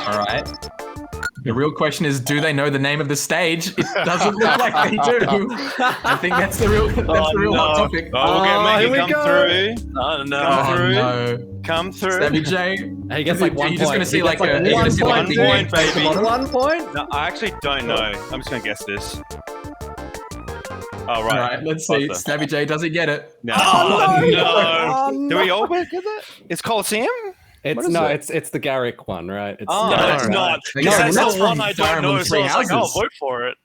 All right. The real question is, do they know the name of the stage? It doesn't look like they do. I think that's the real hot topic. We'll get come through. Oh, no. Come through. No. Come through. StabbyJ. He gets like 1 point. You're just gonna see He like gets a 1 point, baby. 1 point. No, I actually don't know. I'm just gonna guess this. Oh, right. All right, let's see. StabbyJ doesn't get it. No. Oh, no. Do we all get it? It's Coliseum? It's the Garrick one, right? It's Oh, No, it's not. Because that's the one I don't know, so I was like, I'll vote for it.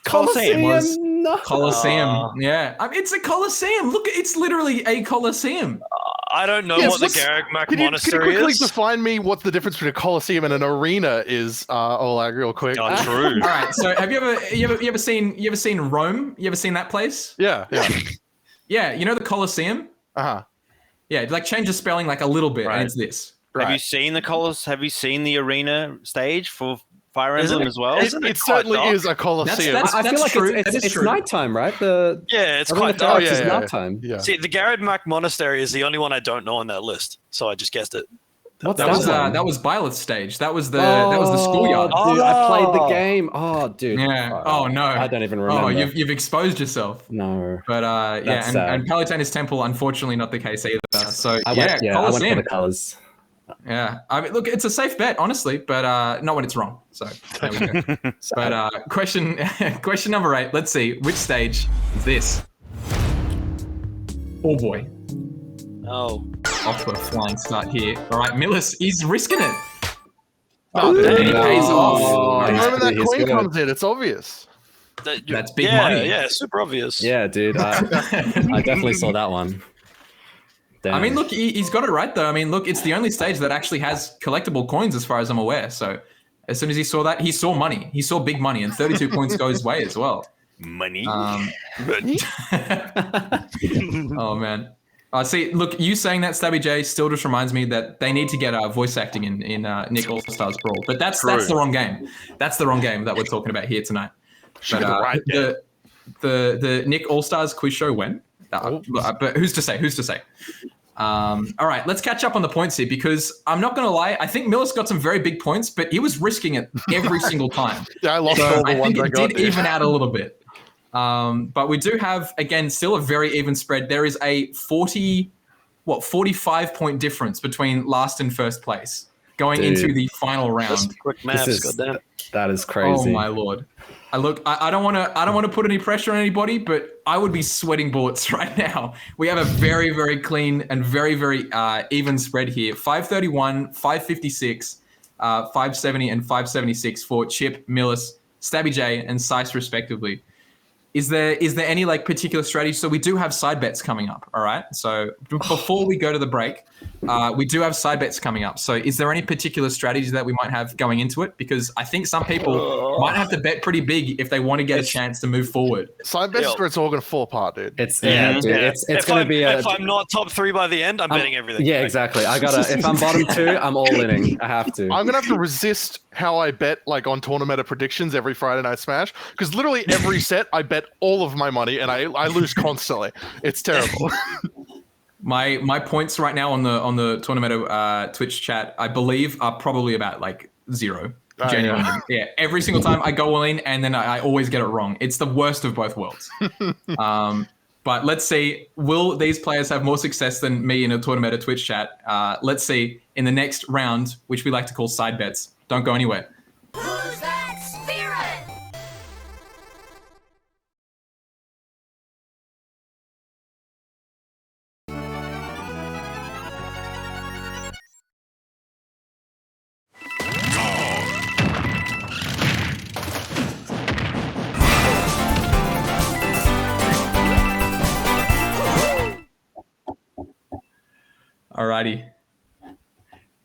Coliseum was No. Coliseum. Yeah. I mean, it's a Coliseum. Look, it's literally a Coliseum. I don't know Yes, what the what's- Garrick Mac Can you Monastery quickly is. define me what the difference between a coliseum and an arena is, Olag, real quick? Oh, true. All right. So, have you ever seen Rome? You ever seen that place? Yeah. Yeah. You know the Coliseum? Uh-huh. Yeah. Like change the spelling like a little bit, Right. and it's this. Have you seen the Have you seen the arena stage for Fire Isn't Emblem it- as well? isn't It certainly is a coliseum. That's I feel like true. That is it's true. nighttime, right? Yeah, it's quite dark. dark. It's yeah. nighttime. Yeah. See, the Garrick Mac Monastery is the only one I don't know on that list, so I just guessed it. What's That was one? that was Byleth's stage. That was the schoolyard. Dude, I played the game. Oh, dude. Yeah. Oh no. I don't even remember. Oh, you've exposed yourself. No. But That's sad. and Palutena's Temple, unfortunately, not the case either. So I went for Coliseum. the colors. Yeah, I mean, look, it's a safe bet, honestly, but not when it's wrong. So there we go. But question number 8. Let's see, which stage is this? Oh boy, Oh. off to a flying start here. All right, Milis is risking it. Oh, And dang. he pays off. The he's moment that good, he's queen good. comes in, it's obvious. That's big yeah, money. Yeah, super obvious. Yeah, dude. I definitely saw that one. Damn. I mean, look, he's got it right though. I mean, look, it's the only stage that actually has collectible coins, as far as I'm aware. So, as soon as he saw that, he saw money. He saw big money, and 32 points go his way as well. Money. Oh man. See, look, you saying that, StabbyJ, still just reminds me that they need to get voice acting in Nick All Stars Brawl. But that's the wrong game. That's the wrong game that we're talking about here tonight. But the Nick All Stars quiz show went. But who's to say? Who's to say? All right, let's catch up on the points here, because I'm not going to lie. I think Milis got some very big points, but he was risking it every single time. Yeah, I lost So all the I ones think I it got. did even out a little bit. But we do have, again, still a very even spread. There is a 45 point difference between last and first place. going Dude. into the final round. Quick maths, goddamn. That is crazy. Oh my lord! I don't want to put any pressure on anybody, but I would be sweating bullets right now. We have a very, very clean and very, very even spread here. 531, 556, 570, and 576 for Chip, Milis, StabbyJ, and Sice respectively. Is there any like particular strategy? So we do have side bets coming up. All right. So before we go to the break, we do have side bets coming up. So is there any particular strategy that we might have going into it? Because I think some people might have to bet pretty big if they want to get a chance to move forward. Side bets is where it's all going to fall apart, dude. It's going to be if I'm not top 3 by the end, I'm betting everything. Yeah, exactly. If I'm bottom 2, I'm all inning. I have to. I'm going to have to resist how I bet like on tournament predictions every Friday Night Smash, because literally every set I bet all of my money and I lose constantly. It's terrible. My points right now on the tournament Twitch chat, I believe, are probably about like 0. Genuinely. Yeah. Every single time I go all in and then I always get it wrong. It's the worst of both worlds. But let's see, will these players have more success than me in a tournament Twitch chat? Let's see in the next round, which we like to call side bets. Don't go anywhere. Who's that spirit? Alrighty.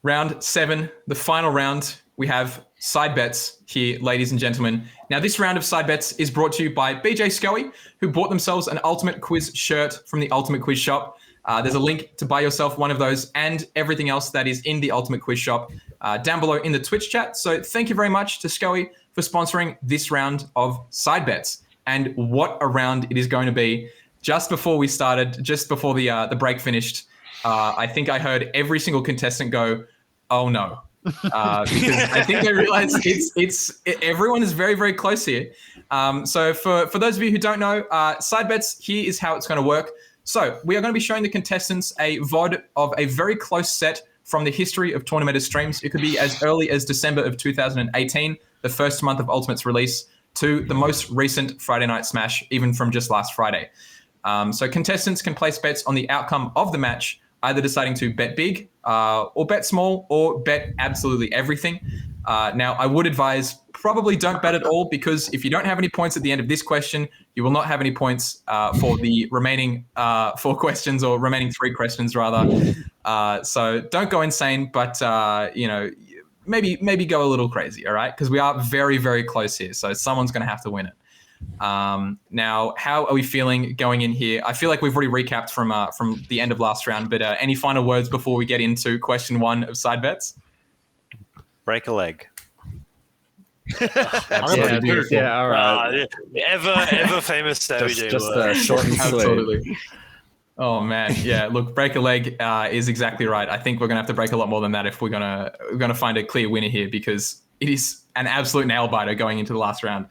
Round 7, the final round. We have side bets here, ladies and gentlemen. Now, this round of side bets is brought to you by BJ Scoey, who bought themselves an Ultimate Quiz shirt from the Ultimate Quiz shop. There's a link to buy yourself one of those and everything else that is in the Ultimate Quiz shop down below in the Twitch chat. So thank you very much to Scoey for sponsoring this round of side bets. And what a round it is going to be. Just before we started, just before the break finished, I think I heard every single contestant go, "Oh no," because I think they realize everyone is very, very close here. So for those of you who don't know, side bets, here is how it's going to work. So we are going to be showing the contestants a VOD of a very close set from the history of Tournament streams. It could be as early as December of 2018, the first month of Ultimate's release, to the most recent Friday Night Smash, even from just last Friday. So contestants can place bets on the outcome of the match, either deciding to bet big or bet small or bet absolutely everything. Now, I would advise probably don't bet at all, because if you don't have any points at the end of this question, you will not have any points for the remaining 4 questions, or remaining 3 questions rather. So don't go insane, but maybe go a little crazy, all right? Because we are very, very close here, so someone's going to have to win it. Now, how are we feeling going in here? I feel like we've already recapped from the end of last round, but any final words before we get into question 1 of side bets? Break a leg. Yeah, all right. Ever famous StabbyJ. Just short and sweet. Absolutely. Oh man, yeah. Look, break a leg is exactly right. I think we're gonna have to break a lot more than that if we're gonna find a clear winner here, because it is an absolute nail biter going into the last round.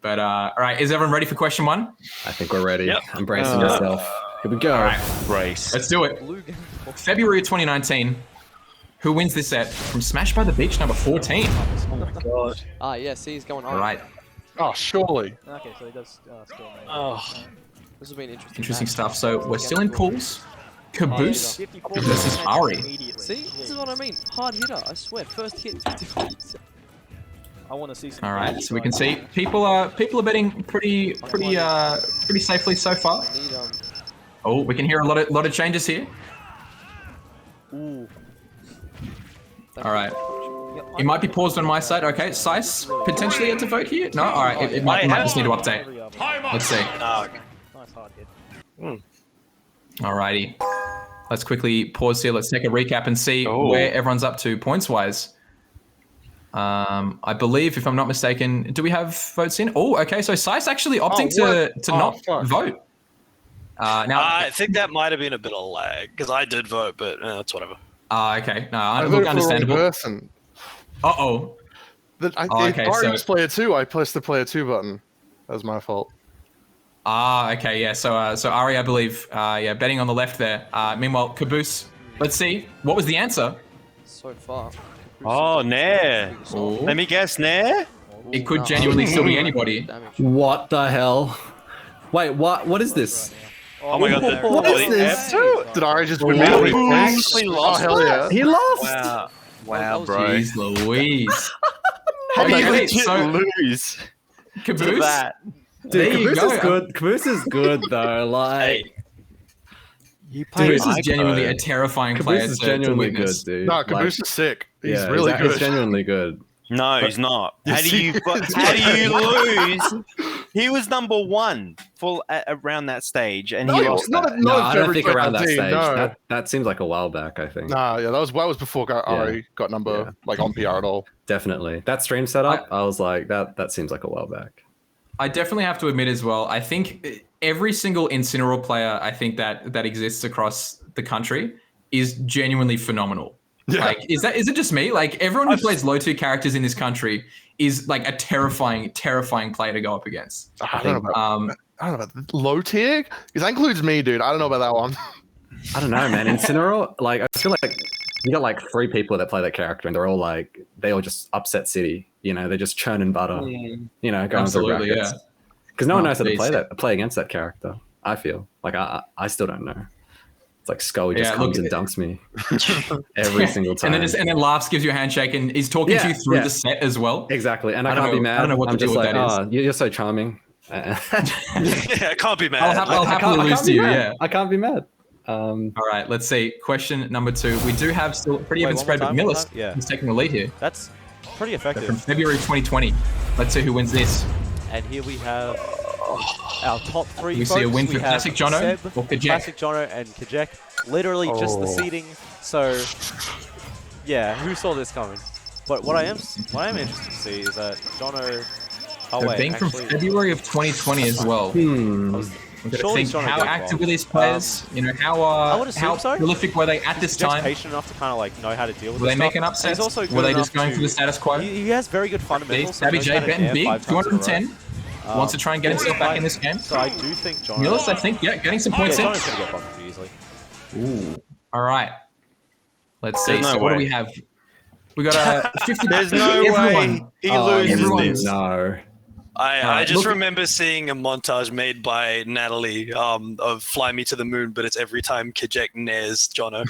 But all right, is everyone ready for question 1? I think we're ready. Yep. I'm bracing yourself. Here we go. All right, Brace. let's do it. February 2019. Who wins this set from Smash by the Beach number 14? Oh my god. Ah, yeah, see, he's going on. All right, Oh, surely. Okay, so he does still make Oh, This will be an interesting match. stuff. So we're still in pools. Caboose 54 versus Ari. immediately. See, this is what I mean. Hard hitter, I swear. First hit, 54. I want to see some. All right, so we can see people are betting pretty safely so far. Need, Oh, we can hear a lot of changes here. Ooh. All right. It might be paused on my side. Okay, Sice potentially had to vote here. No, all right. It might just need to update. Let's see. Nice hard hit. Alrighty. Let's quickly pause here. Let's take a recap and see where everyone's up to points wise. I believe, if I'm not mistaken, do we have votes in? Oh, okay. So Sice actually opting to not vote. Now I think that might have been a bit of lag, because I did vote, but that's whatever. Okay. No, I look, voted for the wrong understandable. person. Uh-oh. Ari was player 2. I pressed the player 2 button. That was my fault. Okay, yeah. So Ari, I believe, betting on the left there. Meanwhile, Caboose, let's see. What was the answer? so far. Oh, Nair. Oh. Let me guess, Nair? It could genuinely still be anybody. What the hell? Wait, what is this? Oh my god. What is this? Did Ari just win? Wow, How many he points? actually Oh lost hell yeah! He lost. Wow. Wow, bro. Jeez Louise. How do you Okay, legit so lose to Caboose. that? Dude, There you Caboose go. is good. Caboose is good though. Like, Hey. You play Caboose is Ico. genuinely a terrifying Caboose player is to genuinely good, witness. dude. No, Like, Caboose is sick. He's yeah, really he's good. genuinely good. No, he's not. How Yes, do you? How do you lose? He was number one for around that stage, and he lost. That. No, I don't think around that stage. No. That seems like a while back. I think. Nah, yeah, that was before Ari got number like on PR at all. Definitely. That stream setup, I was like, that seems like a while back. I definitely have to admit as well, I think every single Incineroar player I think that exists across the country is genuinely phenomenal. Yeah. Like, is it just me? Like, everyone who plays low tier characters in this country is like a terrifying player to go up against. I don't know about low tier, because that includes me, dude. I don't know about that one. I don't know, man. Incineroar, like, I feel like you got like 3 people that play that character, and they're all like, they all just upset City. You know, they're just churning butter. You know, going through Absolutely, brackets. yeah. Because no one knows how to Beast. play against that character. I feel like I still don't know. It's like Scully just Yeah, comes and dunks me every single time. And then laughs, gives you a handshake, and is talking to you through the set as well. Exactly, and I I don't can't be know- mad. I don't know what I'm the just deal with like, that oh, you're so charming. Yeah, I can't be mad. I'll happily lose to you, yeah. I can't be mad. All right, let's see. Question number 2. We do have still a pretty even one spread, more but time, one Milis time? Yeah. is taking the lead here. That's pretty So from effective. February 2020. Let's see who wins this. And here we have our top 3 We folks. see a win We for have Classic Jono Seb, or Kajek. Classic Jono and Kajek. Literally just the seeding. So, yeah, who saw this coming? But what I am interested to see is that Jono. Oh So wait, being from actually, February of 2020 as well. I'm going to surely think Jono how did active well. were these players? You know, I would assume how so. prolific were they at this Kajek's time? patient enough to kind of like know how to deal with Were they this stuff. making upsets? He's also Were good they enough just going to, for the status quo? He has very good fundamentals. so he knows how StabbyJ to betting air big, 5 times in a row. 210. Wants to try and get himself back in this game. So I do think Jono. Milis, I think, getting some points in. Jono's gonna get bumped pretty easily. Ooh. All right. Let's see. There's no So what do way. we have? We got a 50. There's no way he loses everyone- this. No. I just look- remember seeing a montage made by Natalie of "Fly Me to the Moon," but it's every time Kajek nares Jono.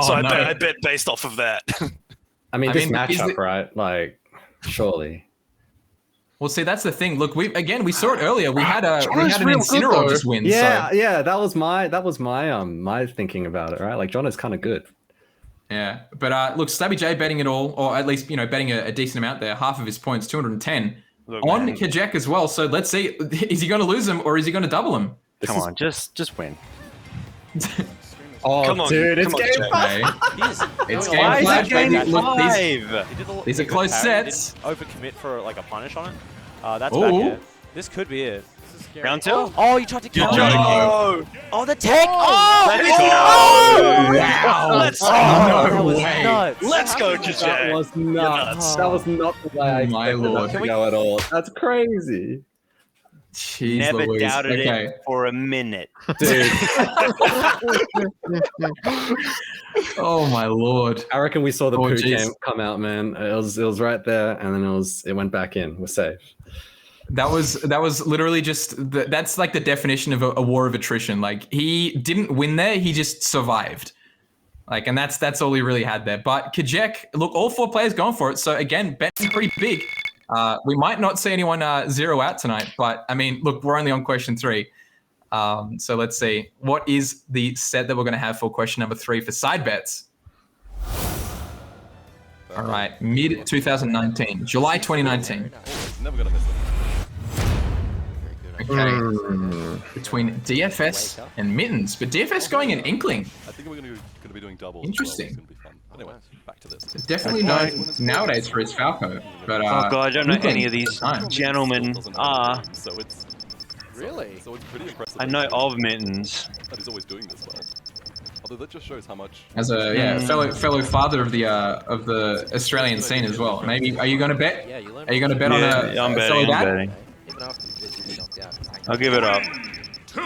So no. I bet based off of that. I mean, I this mean, is matchup, it- right? Like, surely. Well, see, that's the thing. Look, we saw it earlier. We had an Jono's real good, Incineroar though. just win. Yeah, So, yeah. That was my thinking about it, right? Like, John is kind of good. yeah. But look, StabbyJ betting it all, or at least betting a decent amount there. Half of his points, 210 Look, on man. Kajek as well. So let's see, is he going to lose him or is he going to double him? Come on, just win. Oh, Come on, dude, it's come on, game Kajek. Okay. He's It's doing game a lot of flash, damage. baby. Look, these- He did a- These he are did close parry, he sets. didn't overcommit for like a punish on it. That's Ooh. back here. This could be it. Round 2? Oh, you tried to kill Good him. job. Oh, the tech. Oh, Let's let's go. Wow. Let's no that was way. nuts. Let's go, That Kajek. was nuts. nuts. That was not the way I My expected lord. that Can to we- go at all. That's crazy. Jeez Never Louise. doubted Okay. it for a minute. Dude, Oh my lord. I reckon we saw the Oh, poo jeez. cam come out, man. It was right there, and then it went back in. We're safe. That was literally just that's like the definition of a war of attrition. Like, he didn't win there, he just survived. Like, and that's all he really had there. But Kajek, look, all 4 players going for it. So again, betting pretty big. We might not see anyone 0 out tonight, but I mean, look, we're only on question 3. So let's see. What is the set that we're going to have for question number 3 for side bets? All right, mid 2019, July 2019. Never gonna miss them. Okay, between DFS and Mittens, but DFS going in Inkling. I think we're gonna be doing doubles. Interesting. As well. It's gonna be fun. Anyway, back to this. Definitely known nowadays for his Falco, but Oh god, I don't know Inkling any of these time. gentlemen Doesn't have are. anything, so it's Really? so it's pretty impressive. I know of Mittens. that he's always doing this well. Although that just shows how much. As a fellow father of the Australian scene as well. Maybe are you going to bet? Yeah, you learn. Are you going to bet on Yeah, I'm a fellow betting. I'm dad? betting. I'll give it up. 2.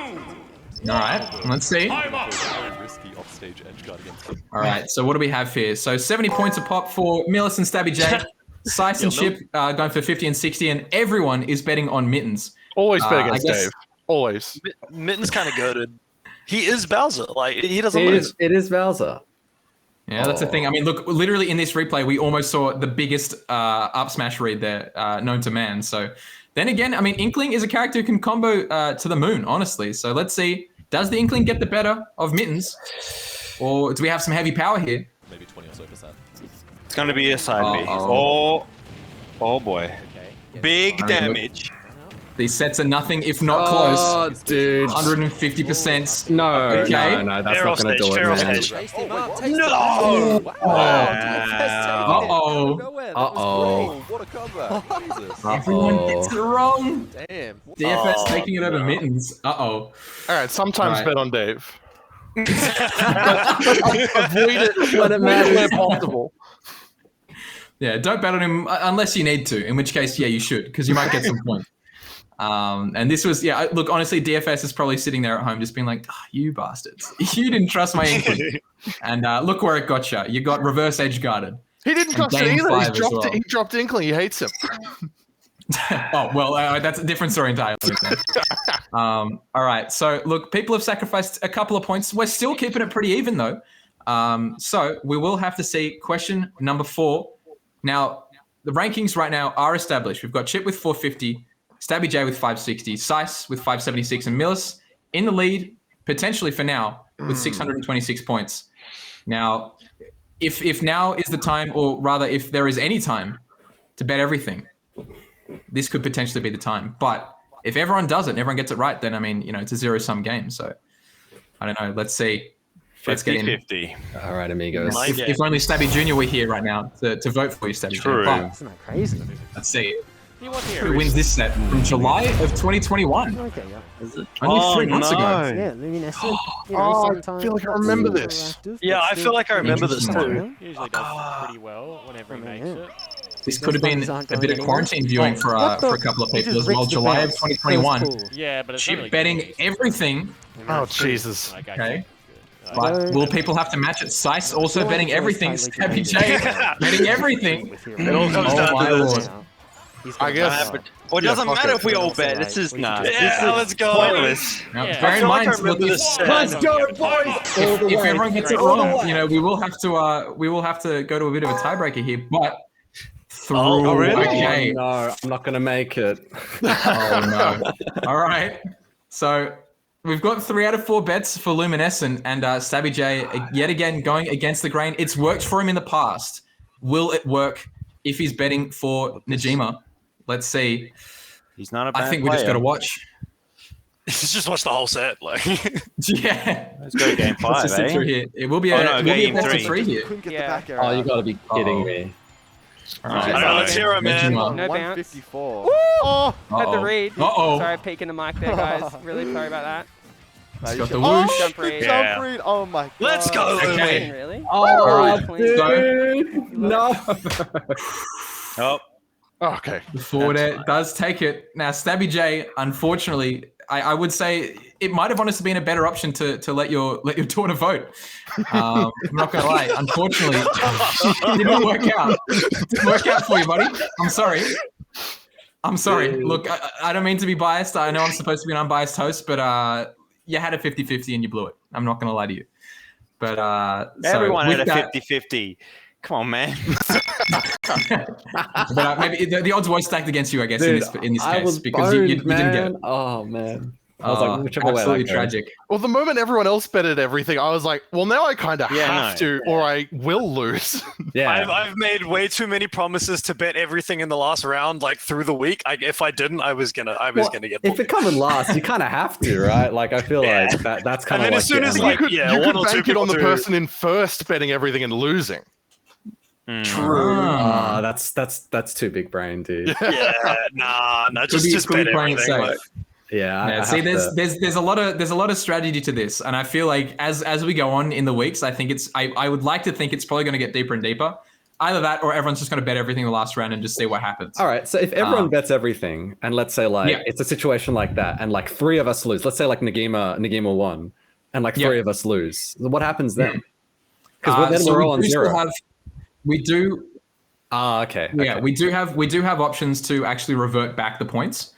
All right, let's see. Very risky offstage edge guard against him. All right, so what do we have here? So 70 points a pop for Milis and StabbyJ. Sice and Chip going for 50 and 60, and everyone is betting on Mittens. Always bet against I guess- Dave. Always. Mitten's kind of goated. He is Bowser. Like he doesn't lose. It is Bowser. Yeah, that's the thing. I mean, look, literally in this replay, we almost saw the biggest up smash read there known to man. So then again, I mean, Inkling is a character who can combo to the moon, honestly. So let's see, does the Inkling get the better of Mittens? Or do we have some heavy power here? Maybe 20 or so %. It's going to be a side B. Uh-oh. Oh boy. Big damage. These sets are nothing if not Oh, close. dude. 150%. No, Okay. no, that's Feral not going to stage, do feral it, man. stage. Taste him up. Taste No! him up. Uh-oh. Uh-oh. What a comeback. Jesus. Everyone gets it wrong. Damn. DFS taking it over Mittens. Uh-oh. All right, sometimes Right. bet on Dave. Avoid it when it matters. Where possible. Yeah, don't bet on him unless you need to, in which case, yeah, you should, because you might get some points. And this was, look, honestly, DFS is probably sitting there at home just being like, you bastards. You didn't trust my Inkling. And look where it got you. You got reverse edge guarded. He didn't And trust it game either. 5 as well. He dropped Inkling. He hates him. Oh, well, that's a different story entirely. All right. So, look, people have sacrificed a couple of points. We're still keeping it pretty even, though. So, we will have to see question number 4. Now, the rankings right now are established. We've got Chip with 450, StabbyJ with 560, Sice with 576, and Milis in the lead, potentially for now, with 626 points. Now, if now is the time, or rather, if there is any time to bet everything, this could potentially be the time. But if everyone does it and everyone gets it right, then, I mean, it's a zero-sum game. So, I don't know. Let's see. Let's get in. 50. All right, amigos. If only Stabby Jr. were here right now to vote for you, Stabby True. Jr. But Isn't that crazy? let's see. He was Who here. wins this set from July of 2021? Okay, yeah. Is it? Only 3 months ago. Yeah, I mean, it's Oh, I feel like I remember this. Yeah, I feel like I remember this too. Usually does pretty well whenever he makes it. This could have been a bit of quarantine viewing for What the- a couple of he people just as well. ripped the July of pants. 2021. That was cool. Yeah, but it's Chip not really betting good. everything. Oh, Jesus. Like, Okay. good. But will people have to match it? Sice also betting everything. Stabby J betting everything. It all comes Oh down my to this. lord. I guess. Well, it doesn't fuck matter it. if we all bet. This is not. Yeah, let's go. Pointless. Now, Yeah. bear I in feel like I mind, look, remember if, this set. Let's go, boys! if everyone gets it wrong, we will have to go to a bit of a tiebreaker here. But through, okay. No, I'm not going to make it. Oh no! All right, so we've got 3 out of 4 bets for Luminescent and StabbyJ yet again going against the grain. It's worked for him in the past. Will it work if he's betting for Najima? Let's see. He's not a bad I think we just got to watch. Just watch the whole set. Like, Yeah. Let's go game 5, Let's just sit eh? through here. It will be Oh, a, no, it will be a game best of 3. 3 here. Couldn't get Yeah. the back air Oh, you out. got to be kidding me. All right. I don't know, let's hear it, man. Najima. No bounce. 154. Oh, Had the read. Uh-oh. Sorry, peeking the mic there, guys. Really sorry about that. He's got the Oh, whoosh. Jump read. jump read. Oh my god. Let's go. Okay. Really? All right. Dude, no. Oh, okay. The forward air does take it. Now, Stabby J, unfortunately, I would say it might have honestly been a better option to let your daughter vote. I'm not going to lie. Unfortunately, it didn't work out. It didn't work out for you, buddy. I'm sorry. Look, I don't mean to be biased. I know I'm supposed to be an unbiased host, but you had a 50-50 and you blew it. I'm not going to lie to you. But everyone had with a that- 50-50. Come on, man. But maybe the odds were stacked against you, I guess, Dude, in this I case, was because you didn't get it. man. Oh, man. I was like, whichever way that absolutely goes. tragic. Well, the moment everyone else betted everything, I was like, well, now I kind of Yeah, have to, or I will lose. Yeah. I've made way too many promises to bet everything in the last round, like through the week. If I didn't, I was gonna get. If it comes in last, you kind of have to, right? Like, I feel like that's kind And of then like as soon as getting, like, you could, yeah, you one could or two bank it on people the do. person in first betting everything and losing. Ah. that's too big brain, dude. Yeah, nah, Could be just bet playing it everything. safe. Like, Yeah. Yeah, I see, have there's a lot of strategy to this, and I feel like as we go on in the weeks, I think I would like to think it's probably going to get deeper and deeper. either that or everyone's just going to bet everything in the last round and just see what happens. All right. So if everyone bets everything, and let's say like it's a situation like that, and like 3 of us lose. Let's say like Nagima won, and like 3 of us lose. What happens then? Because then we're all on 0. We do. Okay. Yeah, we do have options to actually revert back the points.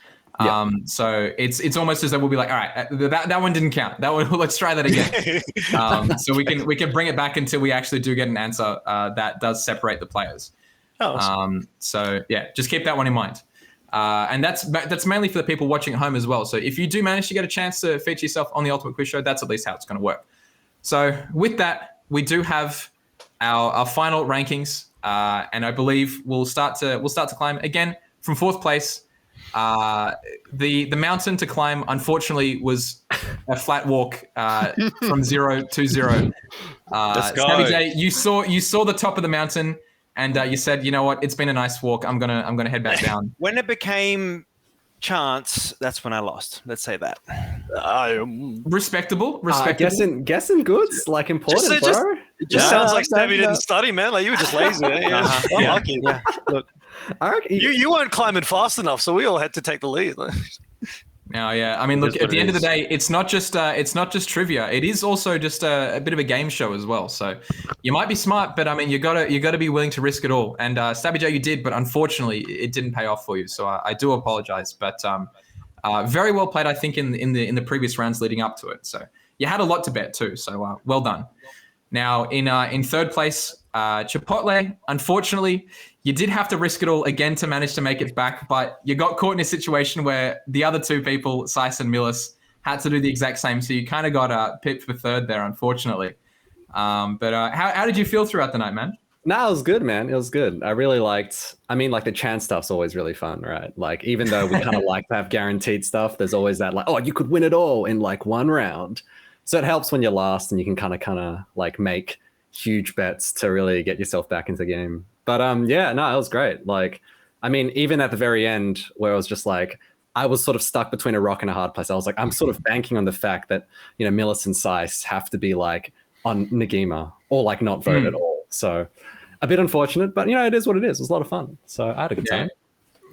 So it's almost as though we'll be like, all right, that one didn't count. That one, let's try that again. So we can bring it back until we actually do get an answer that does separate the players. So yeah, just keep that one in mind. And that's mainly for the people watching at home as well. So if you do manage to get a chance to feature yourself on the Ultimate Quiz Show, that's at least how it's going to work. So with that, we do have our final rankings, and I believe we'll start to climb again from 4th place. The mountain to climb, unfortunately, was a flat walk from 0 to 0. StabbyJ, you saw the top of the mountain, and you said, you know what, it's been a nice walk. I'm gonna head back down. When it became chance, that's when I lost. Let's say that. Respectable. Guessing goods, like important, bro. It just sounds like Stabby didn't study, man. Like you were just lazy. I'm lucky. Yeah. Look, you weren't climbing fast enough, so we all had to take the lead. No, yeah. I mean, look, at the end of the day, it's not just trivia. It is also just a bit of a game show as well. So you might be smart, but I mean, you gotta be willing to risk it all. And StabbyJ, you did, but unfortunately, it didn't pay off for you. So I do apologize. But very well played, I think, in the previous rounds leading up to it. So you had a lot to bet too. So well done. Now in 3rd place, Chipotle. Unfortunately, you did have to risk it all again to manage to make it back, but you got caught in a situation where the other 2 people, Sice and Milis, had to do the exact same. So you kind of got pipped for 3rd there, unfortunately. But how did you feel throughout the night, man? No, it was good, man. It was good. I really liked. I mean, like the chance stuff's always really fun, right? Like even though we kind of like to have guaranteed stuff, there's always that like, oh, you could win it all in like 1 round. So it helps when you're last and you can kind of like make huge bets to really get yourself back into the game. But yeah, no, it was great. Like, I mean, even at the very end where I was just like, I was sort of stuck between a rock and a hard place. I was like, I'm sort of banking on the fact that, you know, Milis and Sice have to be like on Nagima or like not vote at all. So a bit unfortunate, but you know, it is what it is. It was a lot of fun. So I had a good time.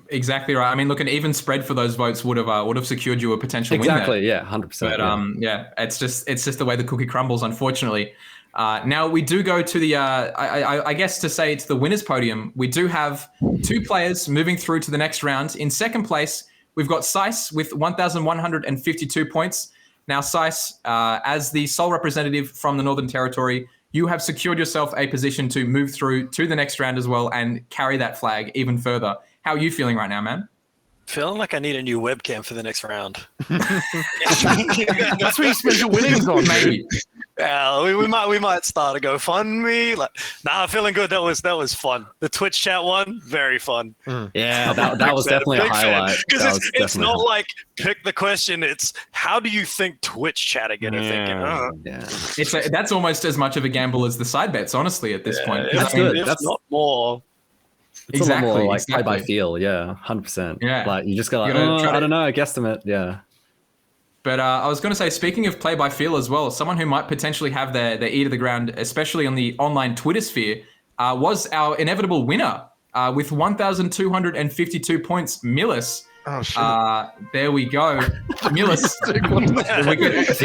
Exactly right. I mean, look, an even spread for those votes would have secured you a potential win. Exactly. Yeah, 100%. But yeah, it's just the way the cookie crumbles, unfortunately. Now we do go to the, I guess to say it's the winner's podium. We do have 2 players moving through to the next round. In 2nd place, we've got Sice with 1,152 points. Now, Sice, as the sole representative from the Northern Territory, you have secured yourself a position to move through to the next round as well and carry that flag even further. How are you feeling right now, man? Feeling like I need a new webcam for the next round. That's where you spend your winnings on, maybe. Yeah, we might start a GoFundMe. Nah, feeling good. That was fun. The Twitch chat one, very fun. Yeah, that was definitely a highlight. Because it's not like pick the question. It's how do you think Twitch chat are gonna think? Yeah. That's almost as much of a gamble as the side bets, honestly, at this point. That's good. That's not more. It's exactly. A lot more like play by feel, 100%. Yeah, like you just got like, I don't know, guesstimate, yeah. But I was going to say, speaking of play by feel as well, someone who might potentially have their ear to the ground, especially on the online Twitter sphere, was our inevitable winner with 1,252 points, Milis. Oh shit! There we go, Milis. For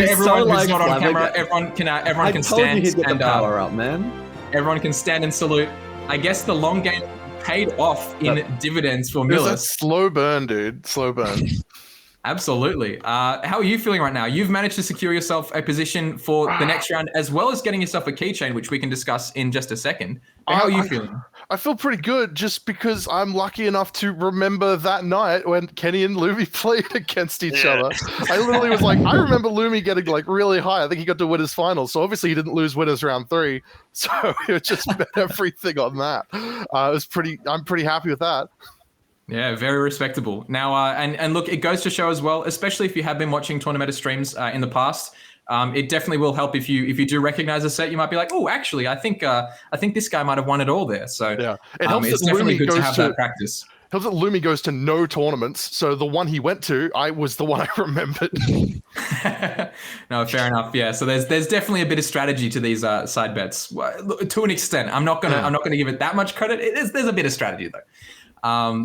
everyone who's not on camera, everyone can stand and power up, man. Everyone can stand and salute. I guess the long game paid off in dividends for Milis. It's a slow burn, dude. Slow burn. Absolutely. How are you feeling right now? You've managed to secure yourself a position for the next round, as well as getting yourself a keychain, which we can discuss in just a second. How are you feeling? I feel pretty good, just because I'm lucky enough to remember that night when Kenny and Lumi played against each other. I literally was like, I remember Lumi getting like really high. I think he got to winners finals, so obviously he didn't lose winners round 3. So it just bet everything on that. I'm pretty happy with that. Yeah, very respectable. Now, and look, it goes to show as well, especially if you have been watching Tournament streams in the past, it definitely will help if you do recognize a set. You might be like, oh, actually, I think this guy might have won it all there. So yeah, it helps it's definitely good to have that practice. Helps that Lumi goes to no tournaments, so the one he went to, I was the one I remembered. No, fair enough. Yeah, so there's definitely a bit of strategy to these side bets. Well, to an extent. I'm not gonna give it that much credit. There's a bit of strategy though.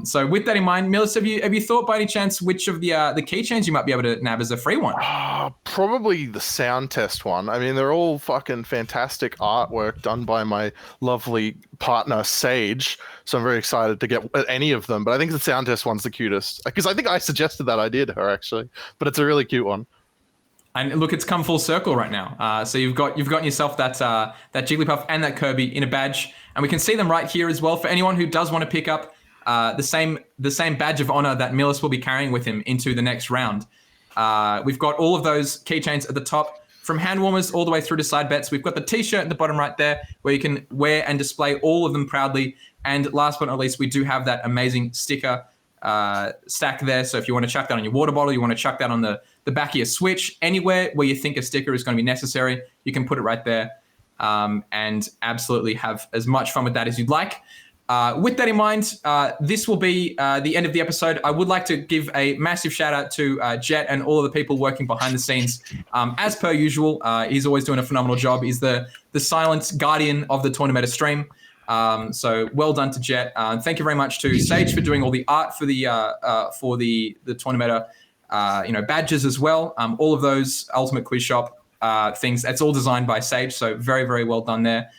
So with that in mind, Milis, have you thought by any chance which of the keychains you might be able to nab as a free one? Probably the sound test one. I mean, they're all fucking fantastic artwork done by my lovely partner Sage. So I'm very excited to get any of them. But I think the sound test one's the cutest because I think I suggested that idea to her actually. But it's a really cute one. And look, it's come full circle right now. So you've gotten yourself that Jigglypuff and that Kirby in a badge, and we can see them right here as well. For anyone who does want to pick up the same badge of honor that Milis will be carrying with him into the next round. We've got all of those keychains at the top, from hand warmers all the way through to side bets. We've got the t-shirt at the bottom right there where you can wear and display all of them proudly. And last but not least, we do have that amazing sticker stack there. So if you want to chuck that on your water bottle, you want to chuck that on the back of your Switch, anywhere where you think a sticker is going to be necessary, you can put it right there and absolutely have as much fun with that as you'd like. With that in mind, this will be the end of the episode. I would like to give a massive shout out to Jet and all of the people working behind the scenes. As per usual, he's always doing a phenomenal job. He's the silent guardian of the Tournament stream. So well done to Jet. Thank you very much to Sage for doing all the art for the Tournament badges as well. All of those Ultimate Quiz Shop things, that's all designed by Sage. So very, very well done there.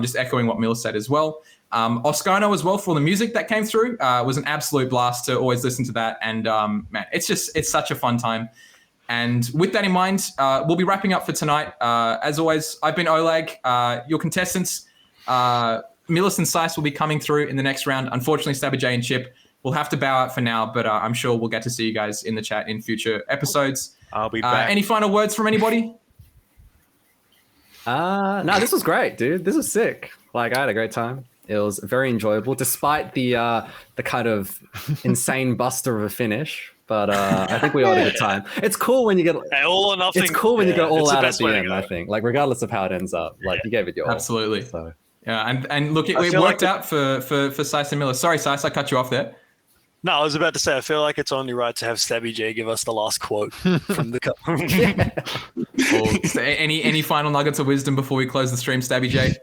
Just echoing what Mill said as well. Oscarno as well for all the music that came through. It was an absolute blast to always listen to that. And man, it's such a fun time. And with that in mind, we'll be wrapping up for tonight. As always, I've been Oleg. Your contestants, Milis and Sice will be coming through in the next round. Unfortunately, StabbyJ and Chip will have to bow out for now, but I'm sure we'll get to see you guys in the chat in future episodes. I'll be back. Any final words from anybody? No, this was great, dude. This was sick. Like, I had a great time. It was very enjoyable, despite the kind of insane buster of a finish. But I think we all had a good time. It's cool when you get all or nothing. It's cool when you go all it's the out at best the way to end. go. I think, like, regardless of how it ends up, like you gave it your all. Absolutely. So. Yeah, and look, it feel worked like out for Sice and Miller. Sorry, Sice, I cut you off there. No, I was about to say, I feel like it's only right to have StabbyJ give us the last quote from the cup. Any final nuggets of wisdom before we close the stream, StabbyJ?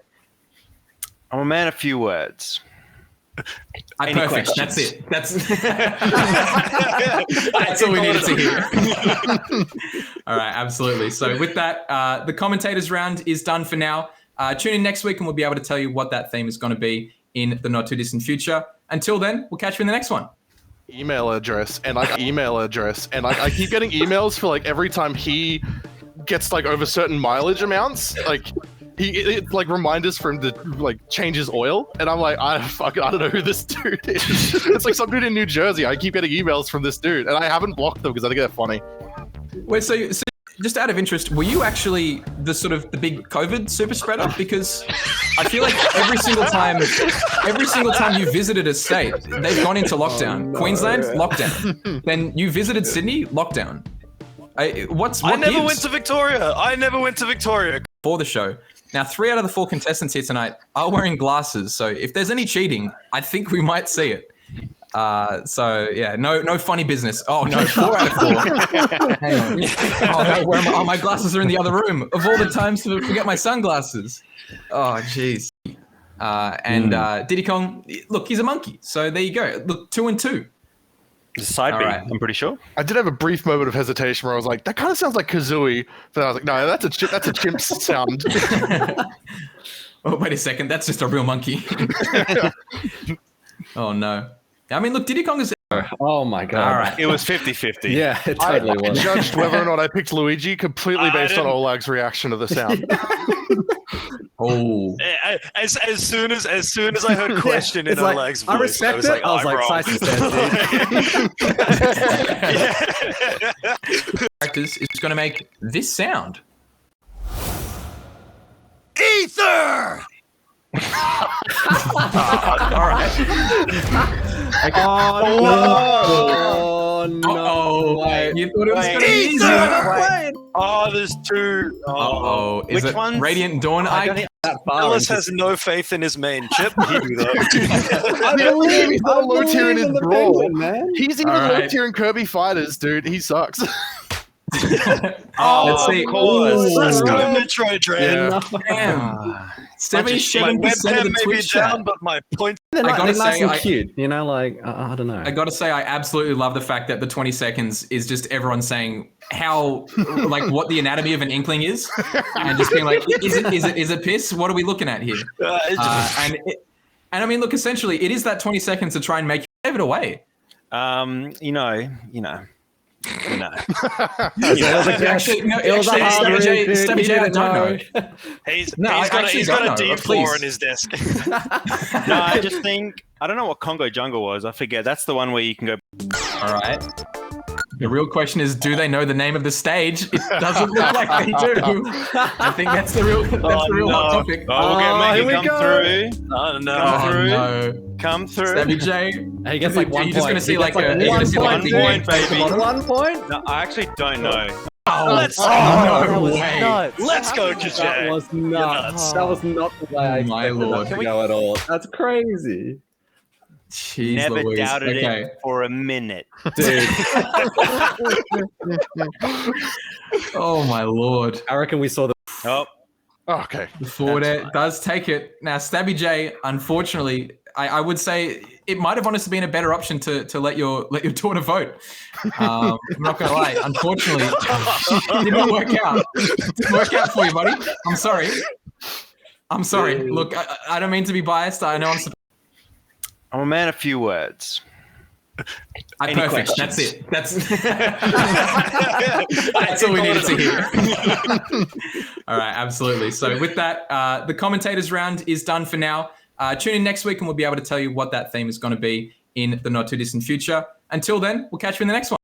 I'm a man of few words. Perfect. Questions? That's it. That's all we needed to hear. All right, absolutely. So with that, the commentators round is done for now. Tune in next week and we'll be able to tell you what that theme is going to be in the not too distant future. Until then, we'll catch you in the next one. Email address, and I keep getting emails for like every time he gets like over certain mileage amounts, like it like reminders for him to like change his oil, and I'm like, I don't know who this dude is. It's like some dude in New Jersey. I keep getting emails from this dude, and I haven't blocked them because I think they're funny. Wait, so just out of interest, were you actually the big COVID super spreader? Because I feel like every single time you visited a state, they've gone into lockdown. Queensland, lockdown. Then you visited Sydney, lockdown. I never went to Victoria. For the show. Now, 3 out of the 4 contestants here tonight are wearing glasses. So if there's any cheating, I think we might see it. So yeah, no funny business. Oh no, 4 out of 4. Hang on. Oh no, where am I? Oh, my glasses are in the other room. Of all the times to forget my sunglasses. Oh jeez. Diddy Kong, look, he's a monkey. So there you go. Look, 2 and 2. Side B, right. I'm pretty sure. I did have a brief moment of hesitation where I was like, that kind of sounds like Kazooie, but I was like, no, that's a chimp's sound. Oh wait a second, that's just a real monkey. Oh no. I mean, look, Diddy Kong is... Oh my god. All right. It was 50-50. Yeah, it totally I was. judged whether or not I picked Luigi completely based on Olag's reaction to the sound. Oh. As soon as I heard question in like, Olag's I voice, respect it. I was like, Sice is dead, dude. Characters is going to make this sound. Ether! All right. Oh no! Wait. You thought it was going to be easy. Oh, there's 2. Uh-oh. Is Which it ones? Radiant Dawn? Ellis has no faith in his main chip. He do that. I believe he's not a low tier in his brawl. Man. He's even All low right. tier in Kirby Fighters, dude. He sucks. Let's see. Of course. Let's go, Ooh. Metroid Dread. Damn. My 77% of webcam the may be Twitch chat. down, but my point. They're, I gotta they're nice say, and I- cute, you know, like I don't know. I gotta say, I absolutely love the fact that the 20 seconds is just everyone saying how, like, what the anatomy of an inkling is, and just being like, is it piss? What are we looking at here? And I mean, look, essentially, it is that 20 seconds to try and make you give it away. You know. Actually, no, actually, StabbyJ, I don't know. He's No, I got actually a don't know, D4 please. on his desk. No, I just think I don't know what Congo Jungle was. I forget. That's the one where you can go. All right. The real question is, do they know the name of the stage? It doesn't look like they do. I think that's the real hot topic. Oh, here we come go. through. Oh no! Come through. No. Come through. StabbyJ, He gets like Are 1 you point. just gonna see He like gets a? Are you gonna see like 1 the point, baby. 1 point? No, I actually don't know. Let's no That was way. nuts. let's go, That Kijay. was nuts. That was not the way I My expected lord. that to go at all. That's crazy. Jeez Never Louise. doubted Okay. it for a minute. Dude, Oh my lord. I reckon we saw the Oh, Okay. The forward air does take it. Now, StabbyJ, unfortunately, I would say it might have honestly been a better option to let your daughter vote. I'm not gonna lie. Unfortunately, it didn't work out. It didn't work out for you, buddy. I'm sorry. I'm sorry. Look, I don't mean to be biased. I know I'm a man of few words. Any perfect. questions? That's it. That's all we needed to hear. All right, absolutely. So with that, the commentators round is done for now. Tune in next week and we'll be able to tell you what that theme is going to be in the not too distant future. Until then, we'll catch you in the next one.